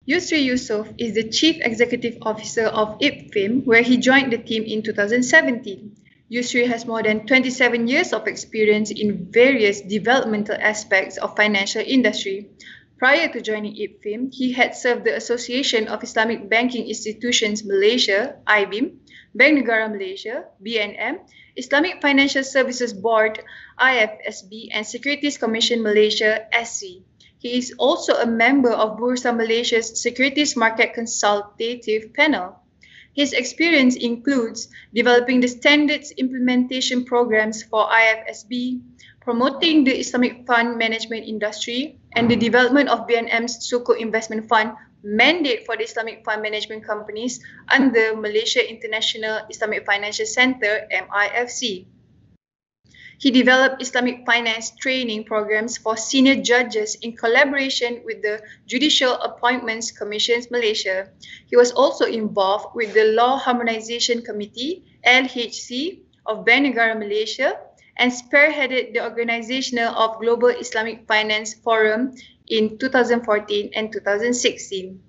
Yusri Yusof is the Chief Executive Officer of IPFIM, where he joined the team in 2017. Yusri has more than 27 years of experience in various developmental aspects of financial industry. Prior to joining IPFIM, he had served the Association of Islamic Banking Institutions Malaysia, IBIM, Bank Negara Malaysia, BNM, Islamic Financial Services Board, IFSB, and Securities Commission Malaysia, SC. He is also a member of Bursa Malaysia's Securities Market Consultative Panel. His experience includes developing the standards implementation programs for IFSB, promoting the Islamic fund management industry, and the development of BNM's Sukuk Investment Fund mandate for the Islamic fund management companies under Malaysia International Islamic Financial Centre, MIFC. He developed Islamic finance training programs for senior judges in collaboration with the Judicial Appointments Commissions Malaysia. He was also involved with the Law Harmonisation Committee, LHC, of Bank Negara Malaysia, and spearheaded the organization of Global Islamic Finance Forum in 2014 and 2016.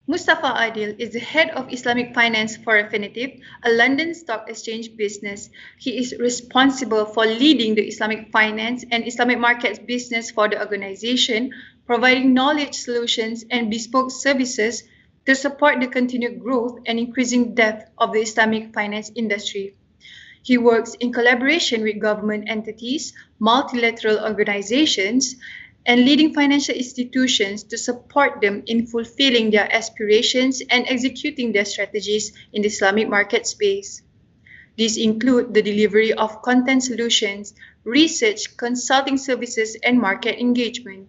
Mustafa Adil is the head of Islamic finance for Refinitiv, a London Stock Exchange business. He is responsible for leading the Islamic finance and Islamic markets business for the organization, providing knowledge solutions and bespoke services to support the continued growth and increasing depth of the Islamic finance industry. He works in collaboration with government entities, multilateral organizations, and leading financial institutions to support them in fulfilling their aspirations and executing their strategies in the Islamic market space. These include the delivery of content solutions, research, consulting services, and market engagement.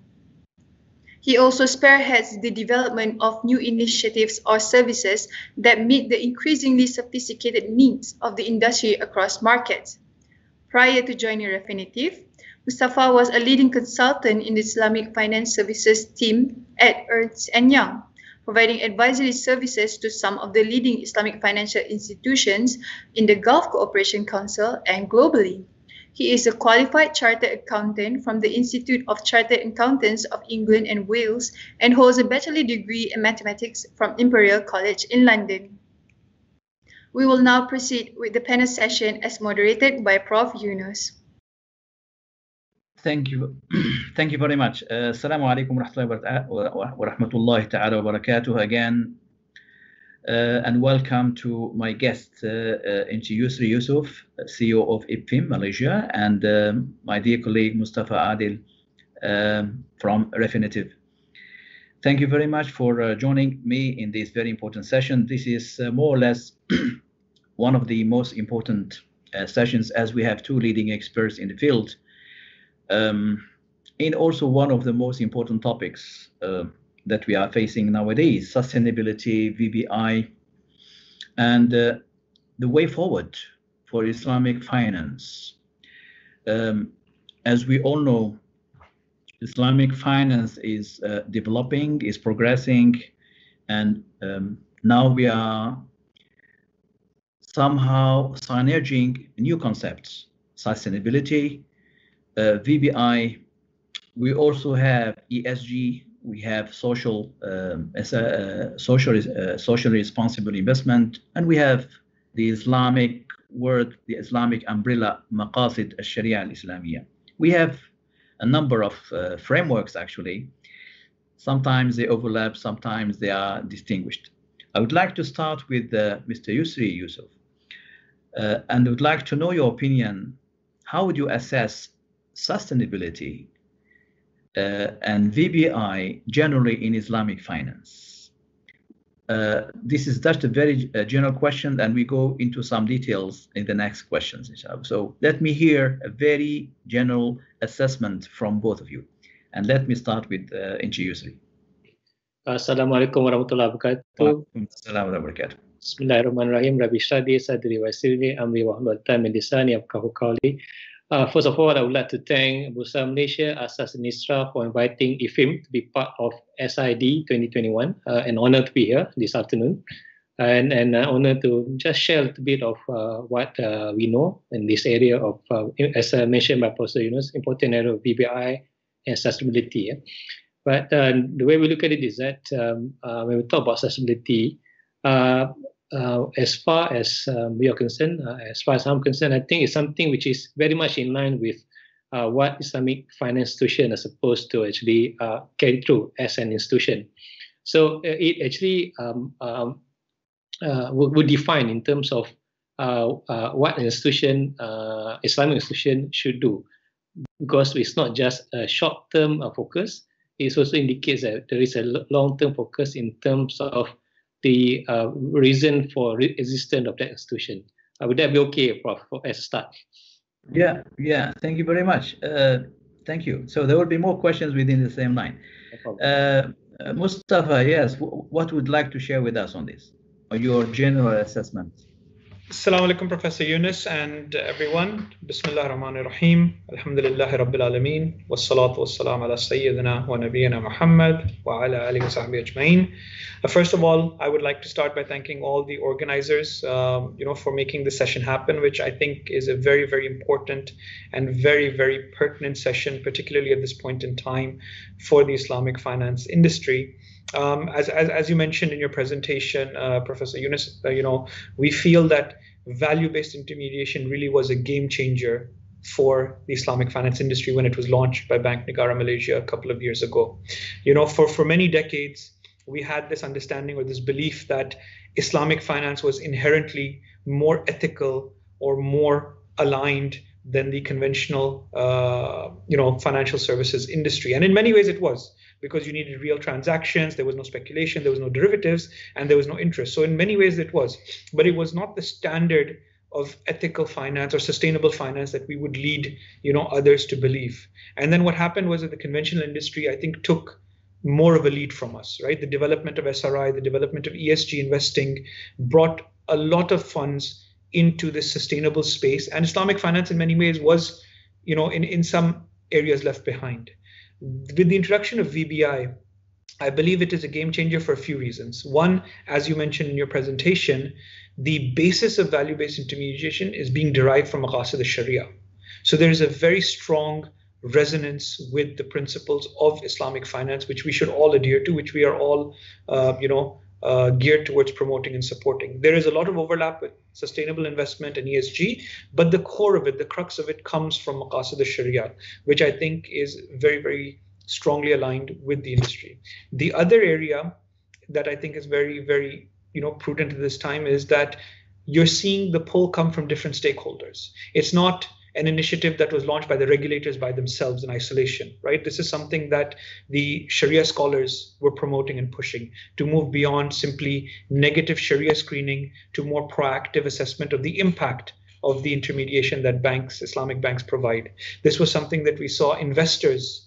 He also spearheads the development of new initiatives or services that meet the increasingly sophisticated needs of the industry across markets. Prior to joining Refinitiv, Mustafa was a leading consultant in the Islamic Finance Services team at Ernst & Young, providing advisory services to some of the leading Islamic financial institutions in the Gulf Cooperation Council and globally. He is a qualified chartered accountant from the Institute of Chartered Accountants of England and Wales and holds a bachelor degree in mathematics from Imperial College in London. We will now proceed with the panel session as moderated by Prof. Yunus. Thank you. Thank you very much. Assalamu alaikum wa rahmatullahi ta'ala wa barakatuh again. And welcome to my guest, Encik Yusri Yusof, CEO of IPFIM Malaysia, and my dear colleague Mustafa Adil from Refinitiv. Thank you very much for joining me in this very important session. This is more or less one of the most important sessions, as we have two leading experts in the field. And also one of the most important topics that we are facing nowadays, sustainability, VBI, and the way forward for Islamic finance. As we all know, Islamic finance is developing, is progressing, and now we are somehow synergizing new concepts, sustainability, VBI. We also have ESG. We have social responsible investment, and we have the Islamic word, the Islamic umbrella, Maqasid al-Sharia al-Islamiyya. We have a number of frameworks, actually. Sometimes they overlap, sometimes they are distinguished. I would like to start with Mr. Yusri Yusuf, and would like to know your opinion. How would you assess sustainability and VBI generally in Islamic finance? This is just a very general question, and we go into some details in the next questions. So let me hear a very general assessment from both of you. And let me start with Inchi Yusri. Assalamualaikum warahmatullahi wabarakatuh. Bismillahirrahmanirrahim. Rabbi Shradi Sadri wa Sirri Amri wa Hlulatan min Lisani Yafqahu Qawli. First of all, I would like to thank Bursa Malaysia, Asas Nisra for inviting IFIM to be part of SID 2021. An honor to be here this afternoon, and an honor to just share a little bit of what we know in this area of, as mentioned by Professor Yunus, important area of VBI and sustainability. But the way we look at it is that when we talk about sustainability, as far as we are concerned, as far as I'm concerned, I think it's something which is very much in line with what Islamic finance institution are supposed to actually carry through as an institution. So it actually would define in terms of what an institution, Islamic institution should do, because it's not just a short-term focus. It also indicates that there is a long-term focus in terms of the reason for existence of that institution. Would that be okay, Prof, as a start? Yeah. Thank you very much. Thank you. So there will be more questions within the same line. No, Mustafa, yes, what would you like to share with us on this, or your general assessment? Assalamu alaikum, Professor Yunus and everyone. Bismillah ar-Rahman ar-Rahim. Alhamdulillahi Rabbil Alameen. Wassalatu wassalam ala Sayyidina wa Nabiyyina Muhammad wa ala alihi wa sahbihi ajma'in. First of all, I would like to start by thanking all the organizers, for making this session happen, which I think is a very, very important and very, very pertinent session, particularly at this point in time for the Islamic finance industry. As you mentioned in your presentation, Professor Yunus, we feel that value-based intermediation really was a game changer for the Islamic finance industry when it was launched by Bank Negara Malaysia a couple of years ago. For many decades, we had this understanding or this belief that Islamic finance was inherently more ethical or more aligned than the conventional, financial services industry. And in many ways it was, because you needed real transactions, there was no speculation, there was no derivatives, and there was no interest. So in many ways it was, but it was not the standard of ethical finance or sustainable finance that we would lead, others to believe. And then what happened was that the conventional industry, I think, took more of a lead from us, right? The development of SRI, the development of ESG investing brought a lot of funds into this sustainable space. And Islamic finance in many ways was, in some areas left behind. With the introduction of VBI, I believe it is a game changer for a few reasons. One, as you mentioned in your presentation, the basis of value-based intermediation is being derived from Maqasid al-Sharia. So there is a very strong resonance with the principles of Islamic finance, which we should all adhere to, which we are all, geared towards promoting and supporting. There is a lot of overlap with sustainable investment and ESG, but the core of it, the crux of it, comes from Maqasid al-Sharia, which I think is very, very strongly aligned with the industry. The other area that I think is very, very, prudent at this time is that you're seeing the pull come from different stakeholders. It's not an initiative that was launched by the regulators by themselves in isolation, right? This is something that the Sharia scholars were promoting and pushing to move beyond simply negative Sharia screening to more proactive assessment of the impact of the intermediation that Islamic banks provide. This was something that we saw investors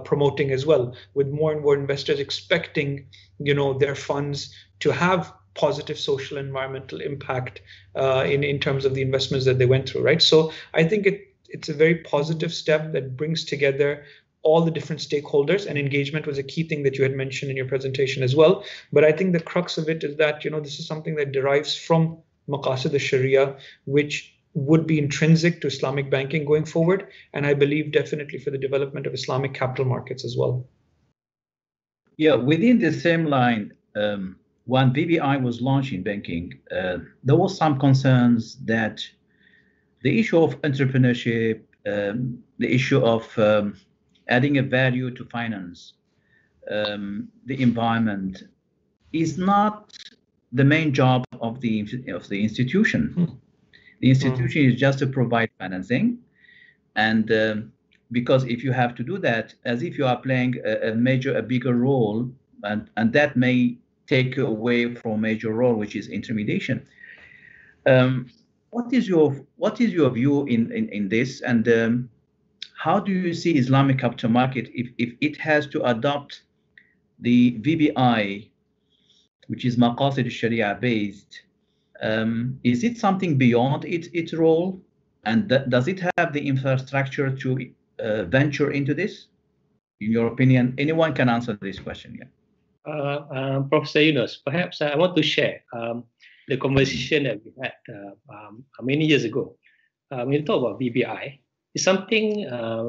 promoting as well, with more and more investors expecting, their funds to have positive social environmental impact in terms of the investments that they went through, right? So I think it's a very positive step that brings together all the different stakeholders, and engagement was a key thing that you had mentioned in your presentation as well. But I think the crux of it is that, this is something that derives from Maqasid al-Sharia, which would be intrinsic to Islamic banking going forward, and I believe definitely for the development of Islamic capital markets as well. Yeah, within the same line, when VBI was launched in banking, there was some concerns that the issue of entrepreneurship, the issue of adding a value to finance, the environment is not the main job of the institution. The institution is just to provide financing, and because if you have to do that, as if you are playing a bigger role, and that may take away from a major role, which is intermediation. What is your view in this, and how do you see Islamic capital market if it has to adopt the VBI, which is Maqasid al-Sharia based? Is it something beyond its role, and does it have the infrastructure to venture into this? In your opinion, anyone can answer this question. Yeah. Professor Yunus, perhaps I want to share the conversation that we had many years ago. When you talk about VBI, it's something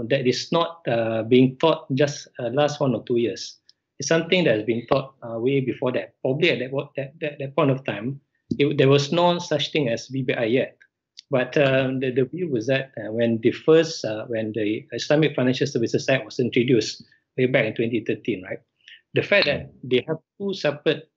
that is not being taught just last 1 or 2 years. It's something that has been taught way before that. Probably at that point of time, there was no such thing as VBI yet. But the view was that when the Islamic Financial Services Act was introduced way back in 2013, right? The fact that they have two separate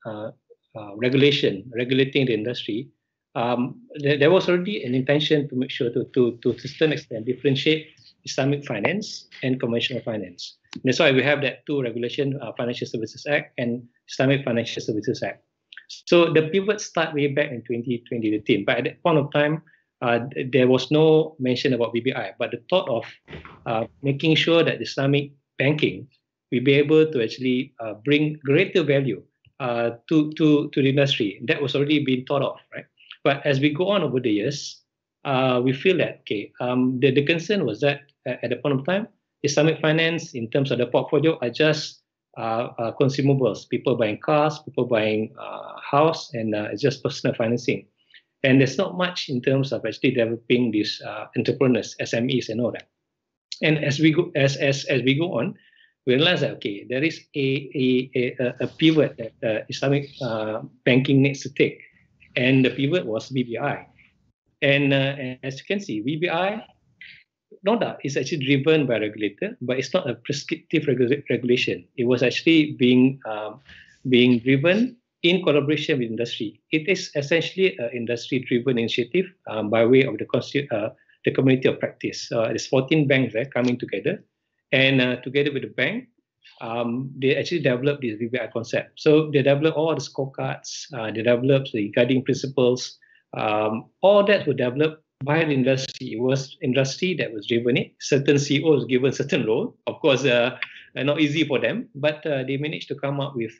regulating the industry, there was already an intention to make sure to a certain extent differentiate Islamic finance and conventional finance. And that's why we have that two regulation, Financial Services Act and Islamic Financial Services Act. So the pivot start way back in 2013, but at that point of time, there was no mention about BBI, but the thought of making sure that Islamic banking will be able to actually bring greater value to the industry, that was already being thought of, right? But as we go on over the years, we feel that the concern was that at the point of time, Islamic finance in terms of the portfolio are just consumables, people buying cars, people buying house, and it's just personal financing. And there's not much in terms of actually developing these entrepreneurs, SMEs, and all that. And as we go on, we realize that there is a pivot that Islamic banking needs to take, and the pivot was BBI. And as you can see, BBI, no doubt, is actually driven by a regulator, but it's not a prescriptive regulation. It was actually being driven in collaboration with industry. It is essentially an industry-driven initiative by way of the community of practice. There's 14 banks there coming together, and together with the bank, they actually developed this VBI concept. So they developed all the scorecards, they developed the guiding principles. All that were developed by the industry. It was industry that was driven it. Certain CEOs given certain role. Of course, not easy for them, but they managed to come up with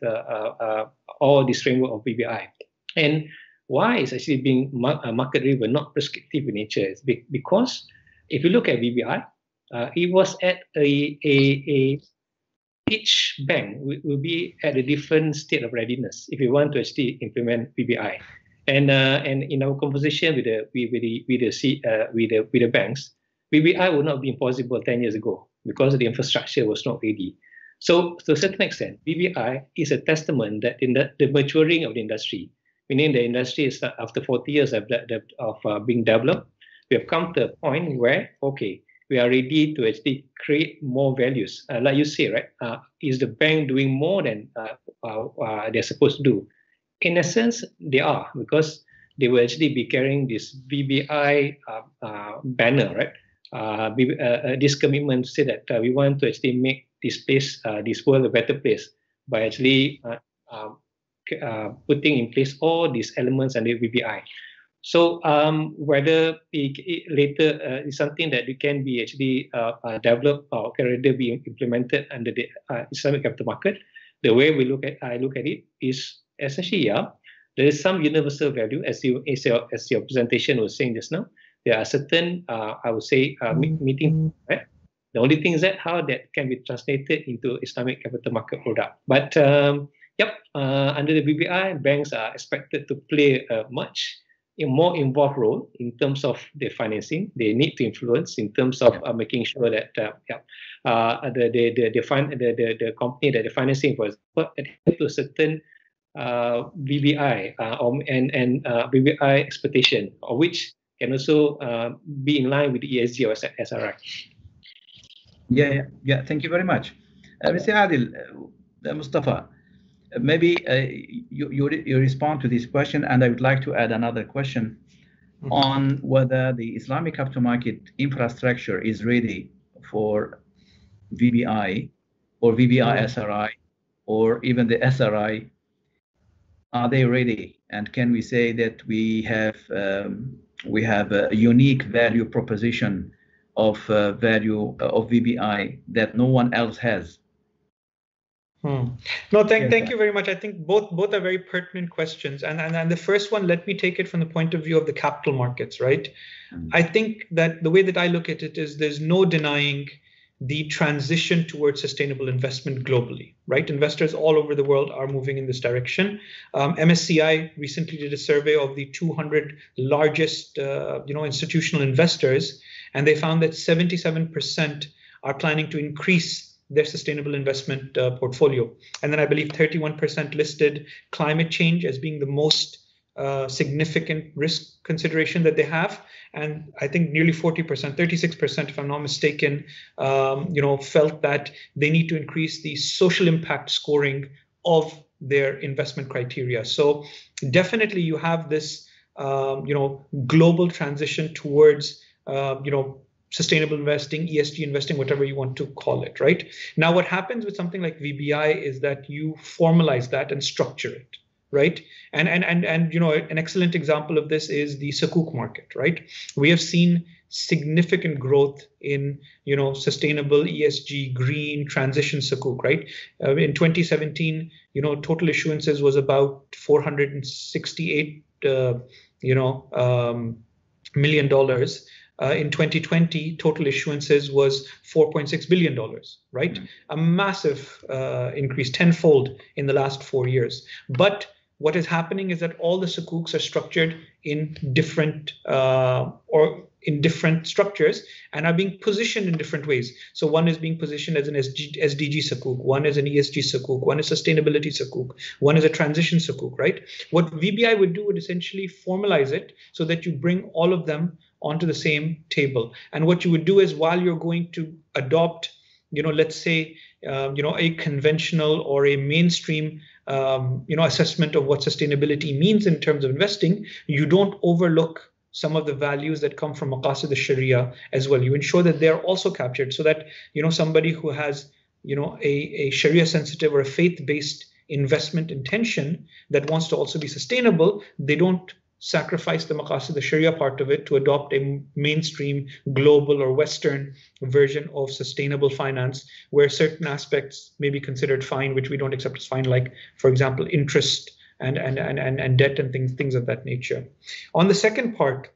all this framework of VBI. And why it's actually being market-driven, not prescriptive in nature, is because if you look at VBI, it was at each bank will be at a different state of readiness if you want to actually implement VBI. And in our conversation with the banks, VBI would not be possible 10 years ago because the infrastructure was not ready. So to a certain extent, VBI is a testament that in the maturing of the industry, meaning the industry is after 40 years of being developed, we have come to a point where we are ready to actually create more values. Like you say, right? Is the bank doing more than they're supposed to do? In a sense, they are, because they will actually be carrying this VBI banner, right? This commitment to say that we want to actually make this place, this world, a better place by actually putting in place all these elements under VBI. So whether it later is something that it can be actually developed or can rather be implemented under the Islamic capital market, the way I look at it is essentially, there is some universal value, as your presentation was saying just now. There are certain, I would say, meeting. Right? The only thing is that how that can be translated into Islamic capital market product. But under the BBI, banks are expected to play a much more involved role in terms of the financing. They need to influence in terms of making sure that the company that they're financing for adhere to a certain VBI and VBI expectation, of which can also be in line with ESG or SRI. Yeah. Thank you very much. Mr. Adil, Mustafa, maybe you respond to this question, and I would like to add another question on whether the Islamic capital market infrastructure is ready for VBI or VBI SRI, or even the SRI. Are they ready? And can we say that we have a unique value proposition of value of VBI that no one else has? No, thank you very much. I think both are very pertinent questions. And the first one, let me take it from the point of view of the capital markets, right? I think that the way that I look at it is there's no denying the transition towards sustainable investment globally, right? Investors all over the world are moving in this direction. MSCI recently did a survey of the 200 largest, institutional investors, and they found that 77% are planning to increase their sustainable investment portfolio. And then I believe 31% listed climate change as being the most significant risk consideration that they have. And I think nearly 40%, 36%, if I'm not mistaken, felt that they need to increase the social impact scoring of their investment criteria. So definitely you have this, global transition towards, sustainable investing, ESG investing, whatever you want to call it, right? Now, what happens with something like VBI is that you formalize that and structure it, right? And an excellent example of this is the Sukuk market, right? We have seen significant growth in, sustainable ESG, green transition Sukuk, right? In 2017, total issuances was about $468, $million. In 2020, total issuances was $4.6 billion, right? A massive increase, tenfold in the last 4 years. But what is happening is that all the sukuks are structured in different structures and are being positioned in different ways. So one is being positioned as an SDG sukuk, one is an ESG sukuk, one is sustainability sukuk, one is a transition sukuk, right? What VBI would do would essentially formalize it so that you bring all of them onto the same table. And what you would do is, while you're going to adopt, let's say, a conventional or a mainstream, assessment of what sustainability means in terms of investing, you don't overlook some of the values that come from Maqasid al-Sharia as well. You ensure that they're also captured so that, somebody who has, a Sharia sensitive or a faith-based investment intention that wants to also be sustainable, they don't sacrifice the Maqasid, the Sharia part of it, to adopt a mainstream global or Western version of sustainable finance, where certain aspects may be considered fine, which we don't accept as fine, like, for example, interest and debt and things of that nature. On the second part,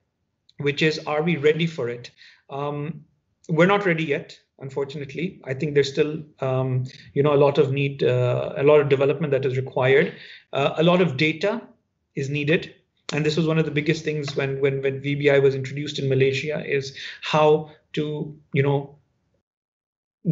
which is, are we ready for it? We're not ready yet, unfortunately. I think there's still, a lot of need, a lot of development that is required. A lot of data is needed. And this was one of the biggest things when VBI was introduced in Malaysia, is how to,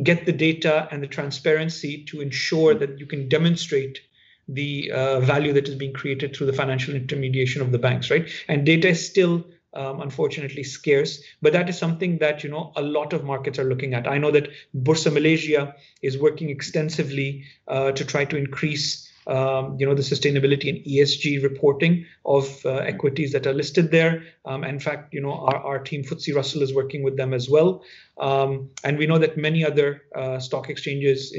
get the data and the transparency to ensure that you can demonstrate the value that is being created through the financial intermediation of the banks, right? And data is still, unfortunately, scarce, but that is something that, a lot of markets are looking at. I know that Bursa Malaysia is working extensively to try to increase the sustainability and ESG reporting of equities that are listed there. In fact, our team FTSE Russell is working with them as well. And we know that many other stock exchanges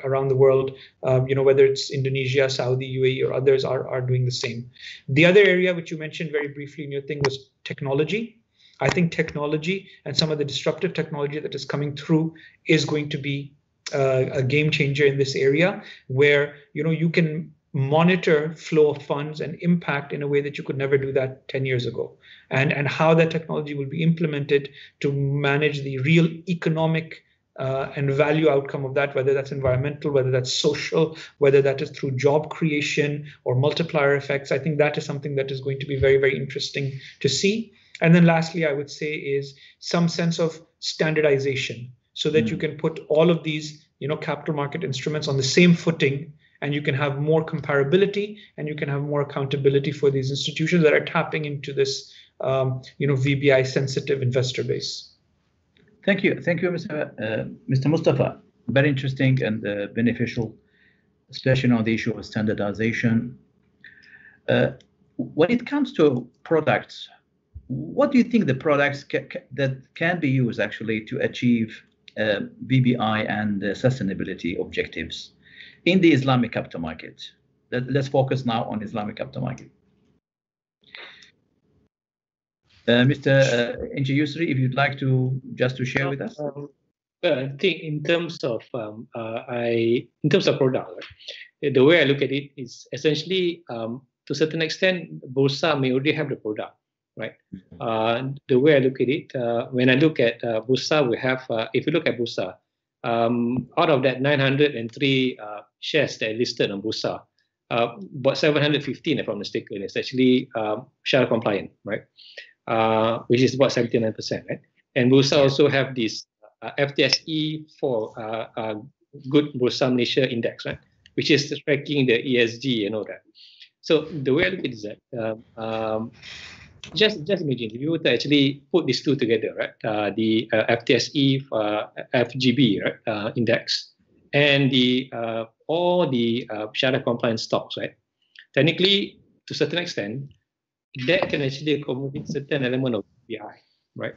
around the world, whether it's Indonesia, Saudi, UAE, or others, are doing the same. The other area which you mentioned very briefly in your thing was technology. I think technology and some of the disruptive technology that is coming through is going to be a game changer in this area, where you can monitor flow of funds and impact in a way that you could never do that 10 years ago, and how that technology will be implemented to manage the real economic and value outcome of that, whether that's environmental, whether that's social, whether that is through job creation or multiplier effects. I think that is something that is going to be very, very interesting to see. And then lastly, I would say, is some sense of standardization, so that you can put all of these, capital market instruments on the same footing, and you can have more comparability and you can have more accountability for these institutions that are tapping into this VBI sensitive investor base. Thank you, Mr. Mustafa. Very interesting and beneficial, especially on the issue of standardization. When it comes to products, what do you think the products that can be used actually to achieve VBI and sustainability objectives in the Islamic capital market? Let's focus now on Islamic capital market. Mr. Inji Yusri, if you'd like to share with us. I think in terms of product, the way I look at it is essentially to a certain extent, Bursa may already have the product, right? The way I look at it, when I look at Bursa, we have, if you look at Bursa, out of that 903 shares that are listed on Bursa, about 715, if I'm mistaken, is actually Sharia compliant, right? Which is about 79%, right? And Bursa also have this FTSE for Good Bursa Malaysia Index, right? Which is tracking the ESG and all that. So the way I look at it is that just imagine if you were to actually put these two together, right? The FTSE FGB right, index and the all the Sharia compliant stocks, right? Technically, to a certain extent, that can actually accommodate certain element of VBI, right?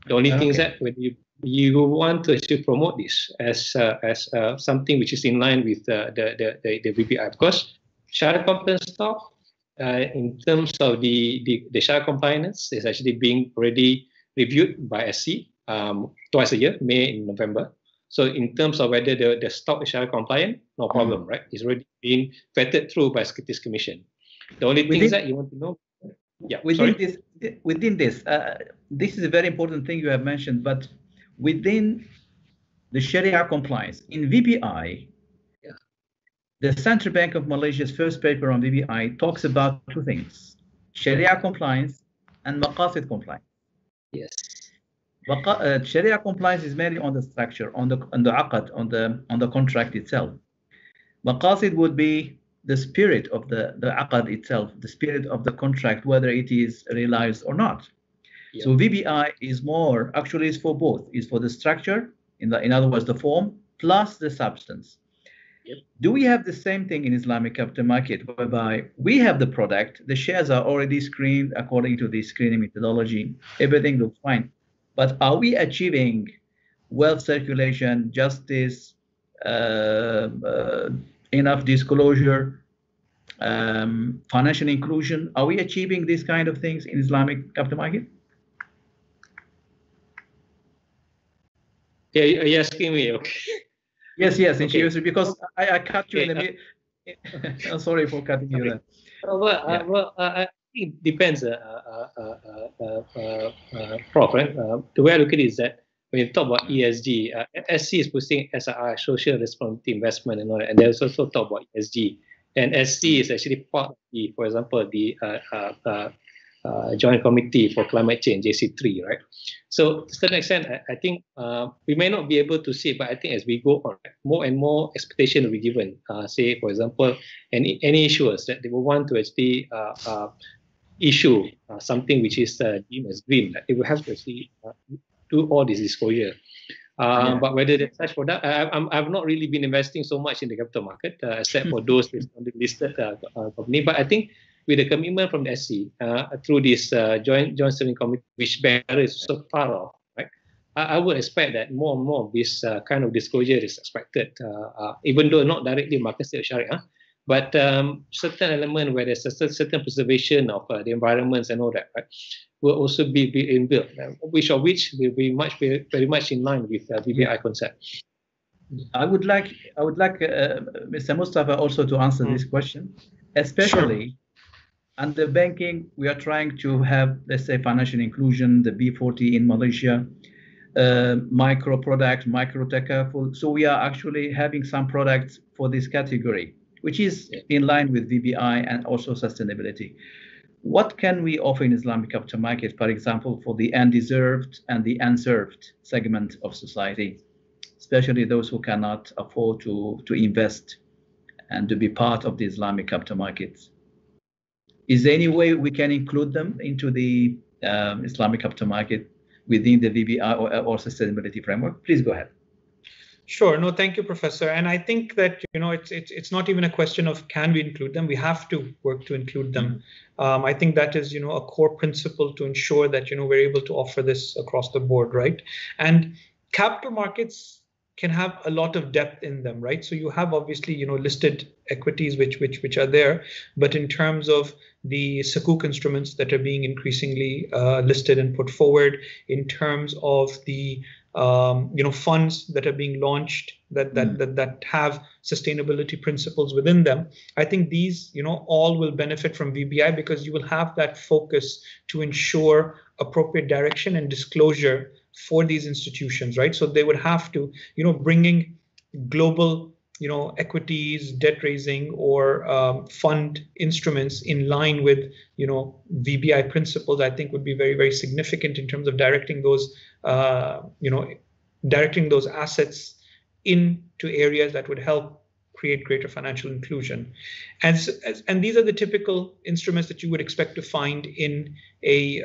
The only thing is that when you want to actually promote this as something which is in line with the VBI, because Sharia compliant stock, in terms of the Sharia compliance, is actually being already reviewed by SC twice a year, May and November. So in terms of whether the stock is Sharia compliant, no problem, right? It's already being vetted through by Securities Commission. The only thing is that you want to know. Yeah, within this, this is a very important thing you have mentioned, but within the Sharia compliance in VBI, the Central Bank of Malaysia's first paper on VBI talks about two things: Sharia compliance and Maqasid compliance. Yes. Sharia compliance is mainly on the structure, on the aqad, on the contract itself. Maqasid would be the spirit of the aqad itself, the spirit of the contract, whether it is realized or not. Yep. So VBI is more, actually is for both, is for the structure, in other words, the form, plus the substance. Yep. Do we have the same thing in Islamic capital market, whereby we have the product, the shares are already screened according to the screening methodology, everything looks fine, but are we achieving wealth circulation, justice, enough disclosure, financial inclusion? Are we achieving these kind of things in Islamic capital market? Yeah, are you asking me? Okay. Yes, okay. Because I cut you in the middle. I'm sorry for cutting you there. I think it depends, Prof. Right? The way I look at it is that when you talk about ESG, SC is pushing SRI, social responsibility investment and all that, and they also talk about ESG. And SC is actually part of the, for example, the Joint Committee for Climate Change, JC3, right? So to a certain extent, I think we may not be able to see it, but I think as we go on, more and more expectation will be given. Say, for example, any issuers that they will want to actually issue something which is deemed as green, they will have to actually do all this disclosure. But whether there's such product, I've not really been investing so much in the capital market, except for those listed company. But I think with the commitment from the SC through this joint steering committee, which Barry is so part of, right? I would expect that more and more of this kind of disclosure is expected, even though not directly market state Sharia, but certain element where there's a certain preservation of the environments and all that, right, will also be inbuilt, which will be very much in line with VBI concept. I would like Mr. Mustafa also to answer this question, especially under banking. We are trying to have, let's say, financial inclusion, the B40 in Malaysia, micro product, micro takaful. So we are actually having some products for this category, which is in line with VBI and also sustainability. What can we offer in Islamic capital market, for example, for the undeserved and the unserved segment of society, especially those who cannot afford to invest and to be part of the Islamic capital markets? Is there any way we can include them into the Islamic capital market within the VBI or sustainability framework? Please go ahead. Sure. No, thank you, Professor. And I think that, it's not even a question of can we include them. We have to work to include them. I think that is, a core principle to ensure that, we're able to offer this across the board, right? And capital markets can have a lot of depth in them, right? So you have obviously, listed equities which are there, but in terms of the sukuk instruments that are being increasingly listed and put forward, in terms of the funds that are being launched that have sustainability principles within them. I think these, all will benefit from VBI because you will have that focus to ensure appropriate direction and disclosure for these institutions, right? So they would have to, bringing global, equities, debt raising, or fund instruments in line with, VBI principles, I think would be very, very significant in terms of directing those, directing those assets into areas that would help create greater financial inclusion. And these are the typical instruments that you would expect to find in a,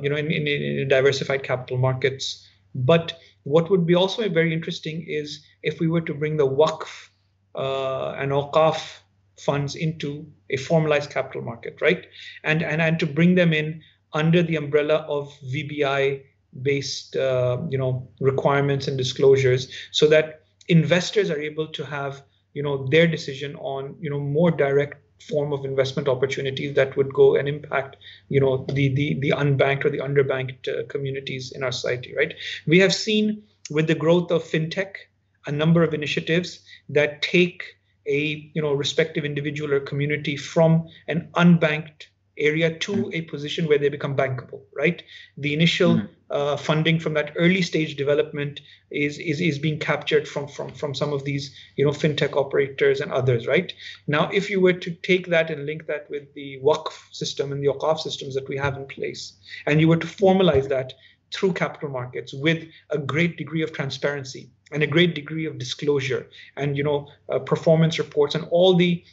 in a diversified capital markets. But what would be also very interesting is if we were to bring the waqf and awqaf funds into a formalized capital market, right? And to bring them in under the umbrella of VBI based requirements and disclosures, so that investors are able to have their decision on more direct form of investment opportunities that would go and impact the unbanked or the underbanked communities in our society, right? We have seen with the growth of fintech a number of initiatives that take a respective individual or community from an unbanked area to a position where they become bankable, right? The initial funding from that early stage development is being captured from some of these fintech operators and others, right? Now, if you were to take that and link that with the waqf system and the awqaf systems that we have in place, and you were to formalize that through capital markets with a great degree of transparency and a great degree of disclosure and performance reports and all the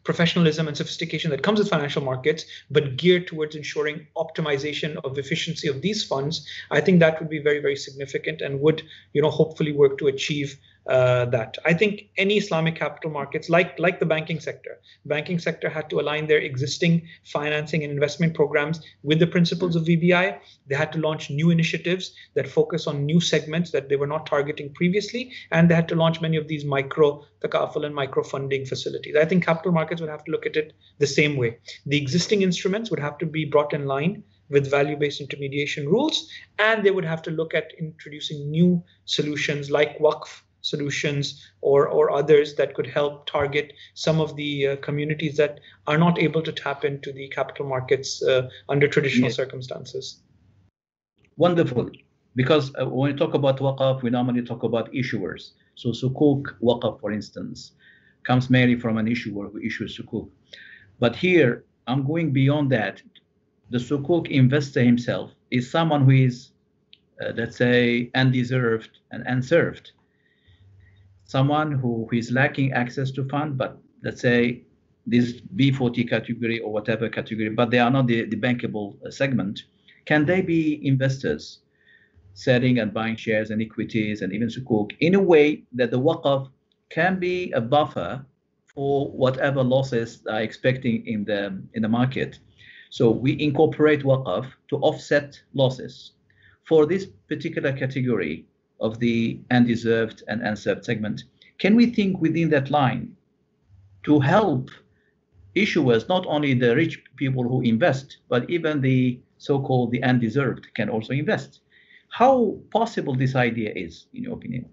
professionalism and sophistication that comes with financial markets, but geared towards ensuring optimization of efficiency of these funds, I think that would be very, very significant and would, hopefully work to achieve that. I think any Islamic capital markets, like the banking sector had to align their existing financing and investment programs with the principles of VBI. They had to launch new initiatives that focus on new segments that they were not targeting previously, and they had to launch many of these micro takaful and micro funding facilities. I think capital markets would have to look at it the same way. The existing instruments would have to be brought in line with value-based intermediation rules, and they would have to look at introducing new solutions like waqf solutions or others that could help target some of the communities that are not able to tap into the capital markets under traditional circumstances. Wonderful. Because when we talk about waqf, we normally talk about issuers. So sukuk waqf, for instance, comes mainly from an issuer who issues sukuk. But here, I'm going beyond that. The sukuk investor himself is someone who is, let's say, undeserved and unserved. Someone who is lacking access to fund, but let's say this B40 category or whatever category, but they are not the bankable segment. Can they be investors selling and buying shares and equities and even sukuk in a way that the waqf can be a buffer for whatever losses they are expecting in the market? So we incorporate waqf to offset losses for this particular category of the undeserved and unserved segment. Can we think within that line to help issuers, not only the rich people who invest, but even the so-called the undeserved can also invest? How possible this idea is, in your opinion?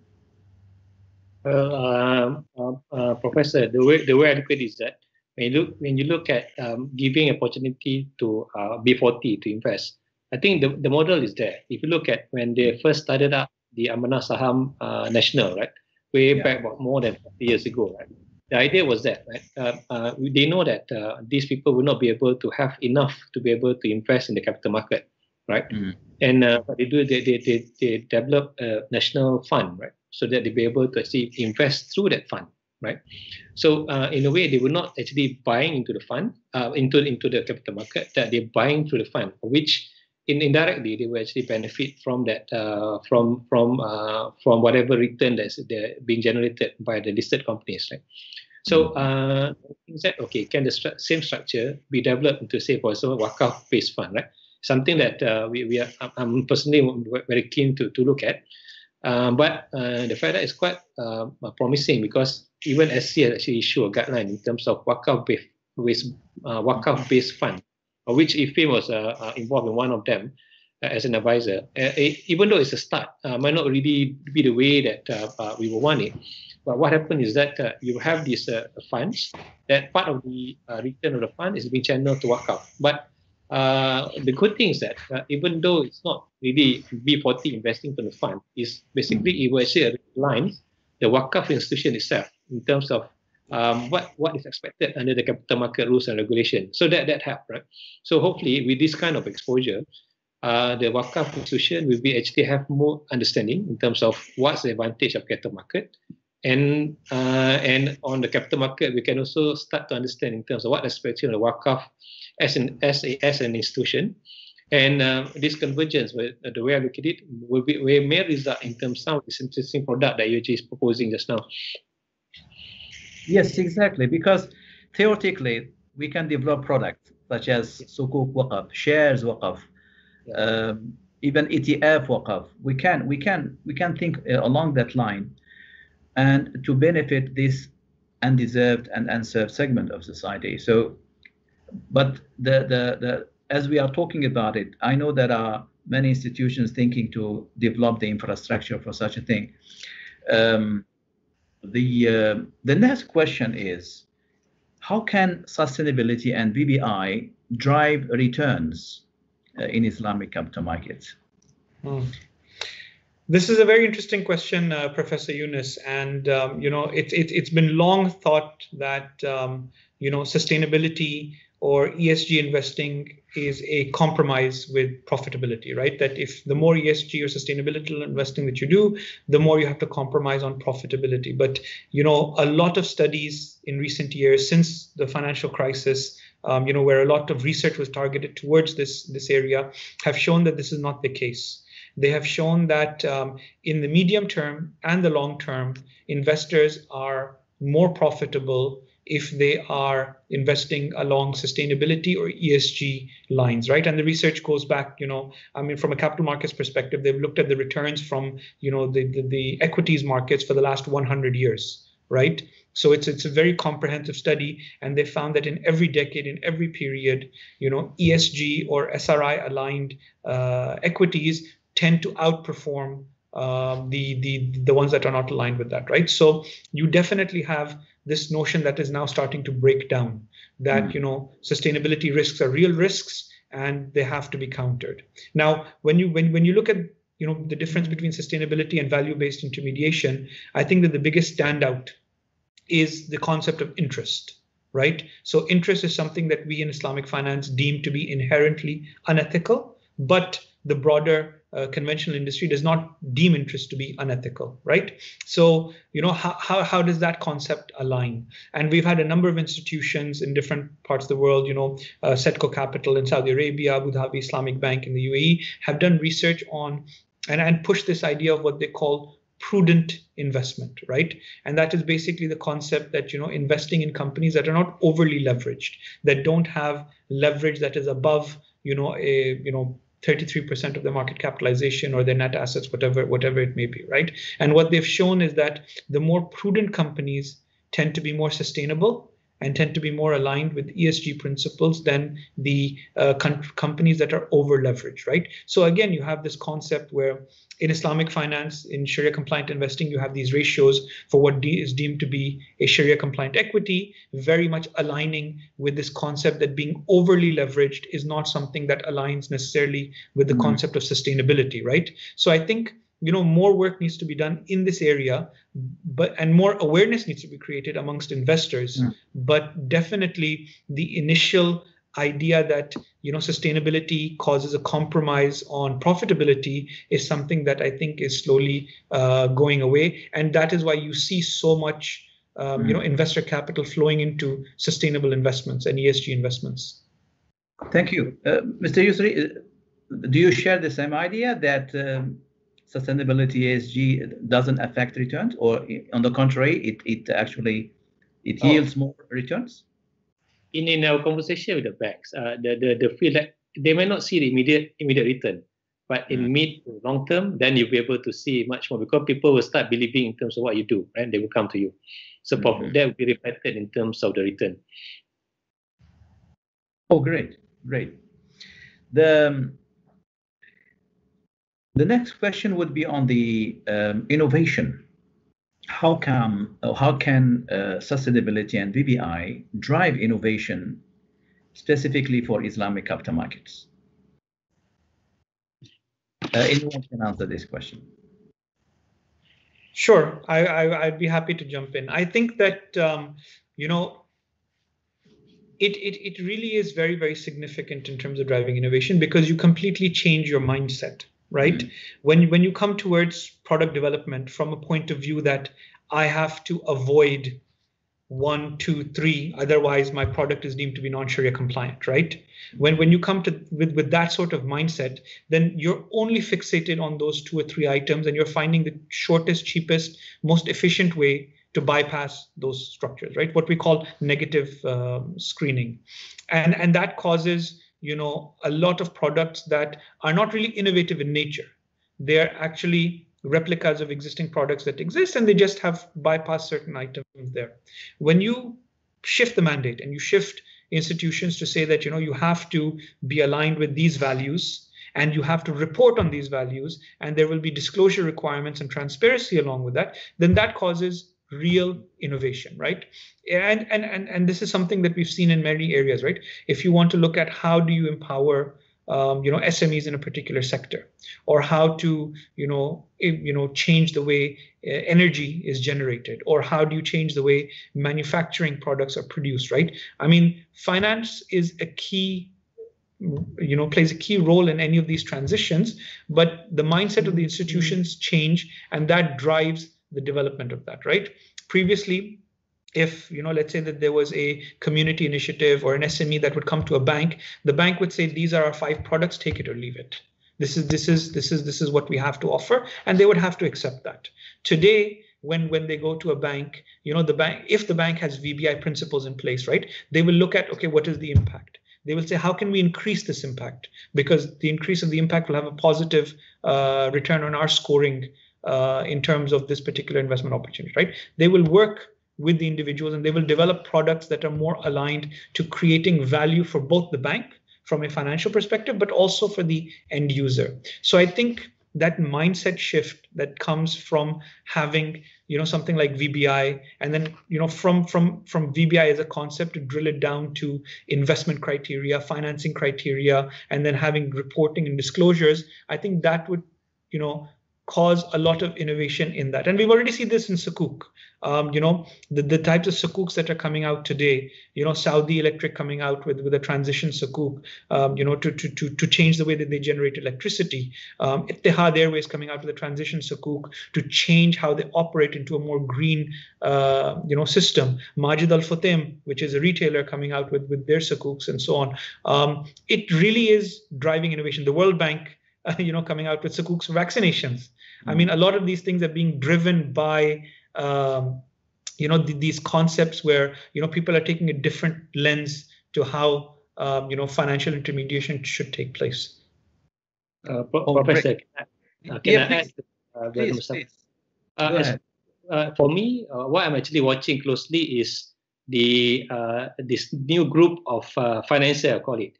Professor, the way I look at it is that when you look at giving opportunity to B40 to invest, I think the model is there. If you look at when they first started up the Amanah Saham National, right, way back about more than 50 years ago, right? The idea was that, right, they know that these people will not be able to have enough to be able to invest in the capital market, right? And what they do, they develop a national fund, right, so that they be able to actually invest through that fund, right? So in a way, they were not actually buying into the fund, into the capital market, that they're buying through the fund, which indirectly they will actually benefit from that from whatever return that's being generated by the listed companies, right? So things that, okay, can the same structure be developed into, say, for example, wakaf-based fund, right? Something that I'm personally very keen to look at. But the fact that it's quite promising, because even SC has actually issued a guideline in terms of wakaf-based fund, which IFIM was involved in one of them as an advisor. Even though it's a start, might not really be the way that we would want it. But what happened is that you have these funds, that part of the return of the fund is being channeled to wakaf. But the good thing is that even though it's not really B40 investing from the fund, is basically it will actually align the wakaf institution itself in terms of what is expected under the capital market rules and regulations. So that helps, right? So hopefully with this kind of exposure, the wakaf institution will be actually have more understanding in terms of what's the advantage of capital market. And on the capital market, we can also start to understand in terms of what aspects of the wakaf as an institution, and this convergence, the way I look at it, may result in terms of some of this interesting product that you're just proposing just now. Yes, exactly. Because theoretically, we can develop products such as sukuk waqaf, shares waqaf, even ETF waqaf. We can think along that line, and to benefit this undeserved and unserved segment of society. So, but as we are talking about it, I know there are many institutions thinking to develop the infrastructure for such a thing. The next question is, how can sustainability and BBI drive returns in Islamic capital markets? This is a very interesting question, Professor Yunus, and it's been long thought that sustainability or ESG investing is a compromise with profitability, right? That if the more ESG or sustainability investing that you do, the more you have to compromise on profitability. But a lot of studies in recent years, since the financial crisis, where a lot of research was targeted towards this area, have shown that this is not the case. They have shown that in the medium term and the long term, investors are more profitable if they are investing along sustainability or ESG lines, right? And the research goes back, from a capital markets perspective, they've looked at the returns from, the equities markets for the last 100 years, right? So it's a very comprehensive study, and they found that in every decade, in every period, ESG or SRI aligned equities tend to outperform the ones that are not aligned with that, right? So you definitely have this notion that is now starting to break down, that sustainability risks are real risks and they have to be countered. Now, when you look at the difference between sustainability and value-based intermediation, I think that the biggest standout is the concept of interest, right? So interest is something that we in Islamic finance deem to be inherently unethical, but the broader conventional industry does not deem interest to be unethical, right? So, how does that concept align? And we've had a number of institutions in different parts of the world, Sedco Capital in Saudi Arabia, Abu Dhabi Islamic Bank in the UAE, have done research on and pushed this idea of what they call prudent investment, right? And that is basically the concept that, investing in companies that are not overly leveraged, that don't have leverage that is above, 33% of the market capitalization or their net assets, whatever it may be, right? And what they've shown is that the more prudent companies tend to be more sustainable and tend to be more aligned with ESG principles than the companies that are over leveraged, right? So again, you have this concept where in Islamic finance, in Sharia compliant investing, you have these ratios for what is deemed to be a Sharia compliant equity, very much aligning with this concept that being overly leveraged is not something that aligns necessarily with the concept of sustainability, right? So I think more work needs to be done in this area, and more awareness needs to be created amongst investors. But definitely the initial idea that sustainability causes a compromise on profitability is something that I think is slowly going away, and that is why you see so much investor capital flowing into sustainable investments and ESG investments. Thank you, Mr. Yusri. do you share the same idea that sustainability ESG doesn't affect returns, or on the contrary, it actually yields more returns? In our conversation with the banks, the feel that they may not see the immediate return, but in mid to long term, then you'll be able to see much more, because people will start believing in terms of what you do, right? They will come to you. So that will be reflected in terms of the return. Oh, great. The next question would be on the innovation. How can sustainability and VBI drive innovation specifically for Islamic capital markets? Anyone can answer this question. Sure, I'd be happy to jump in. I think that it really is very, very significant in terms of driving innovation, because you completely change your mindset, right? When you come towards product development from a point of view that I have to avoid 1, 2, 3, otherwise my product is deemed to be non-Sharia compliant, right? When you come to with that sort of mindset, then you're only fixated on those 2 or 3 items, and you're finding the shortest, cheapest, most efficient way to bypass those structures, right? What we call negative screening, and that causes a lot of products that are not really innovative in nature. They're actually replicas of existing products that exist, and they just have bypassed certain items there. When you shift the mandate and you shift institutions to say that you have to be aligned with these values, and you have to report on these values, and there will be disclosure requirements and transparency along with that, then that causes real innovation, right? And this is something that we've seen in many areas, right? If you want to look at how do you empower SMEs in a particular sector, or how to change the way energy is generated, or how do you change the way manufacturing products are produced, right? I mean, finance is a key, plays a key role in any of these transitions, but the mindset of the institutions change, and that drives the development of that, right? Previously, if let's say that there was a community initiative or an SME that would come to a bank, the bank would say, these are our 5 products, take it or leave it. This is what we have to offer, and they would have to accept that. Today, when they go to a bank, if the bank has VBI principles in place, right, they will look at, okay, what is the impact? They will say, how can we increase this impact? Because the increase of the impact will have a positive return on our scoring in terms of this particular investment opportunity, right? They will work with the individuals, and they will develop products that are more aligned to creating value for both the bank from a financial perspective, but also for the end user. So I think that mindset shift that comes from having something like VBI, and then from VBI as a concept to drill it down to investment criteria, financing criteria, and then having reporting and disclosures, I think that would cause a lot of innovation in that. And we've already seen this in Sukuk. The types of Sukuks that are coming out today, Saudi Electric coming out with a transition Sukuk, to change the way that they generate electricity. Ittihad Airways coming out with a transition Sukuk to change how they operate into a more green, system. Majid Al Futim, which is a retailer, coming out with their Sukuks and so on. It really is driving innovation. The World Bank, coming out with Sukuks for vaccinations. I mean, a lot of these things are being driven by, these concepts where, people are taking a different lens to how, financial intermediation should take place. Professor, can I add? Please. Go ahead. For me, what I'm actually watching closely is this new group of financiers, I call it,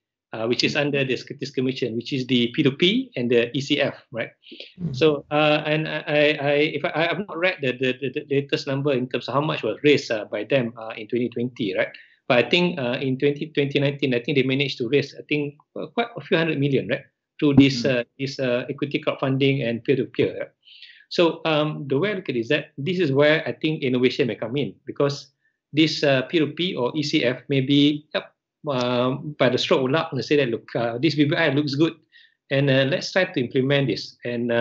which is under the Securities Commission, which is the P2P and the ECF, right? So, and I have not read the latest number in terms of how much was raised by them in 2020, right? But I think in 2019, I think they managed to raise, I think, quite a few hundred million, right, through this equity crowdfunding and peer-to-peer. Right? So the way I look at it is that this is where I think innovation may come in, because this P2P or ECF may be by the stroke of luck, and say that, look, this VBI looks good, and let's try to implement this and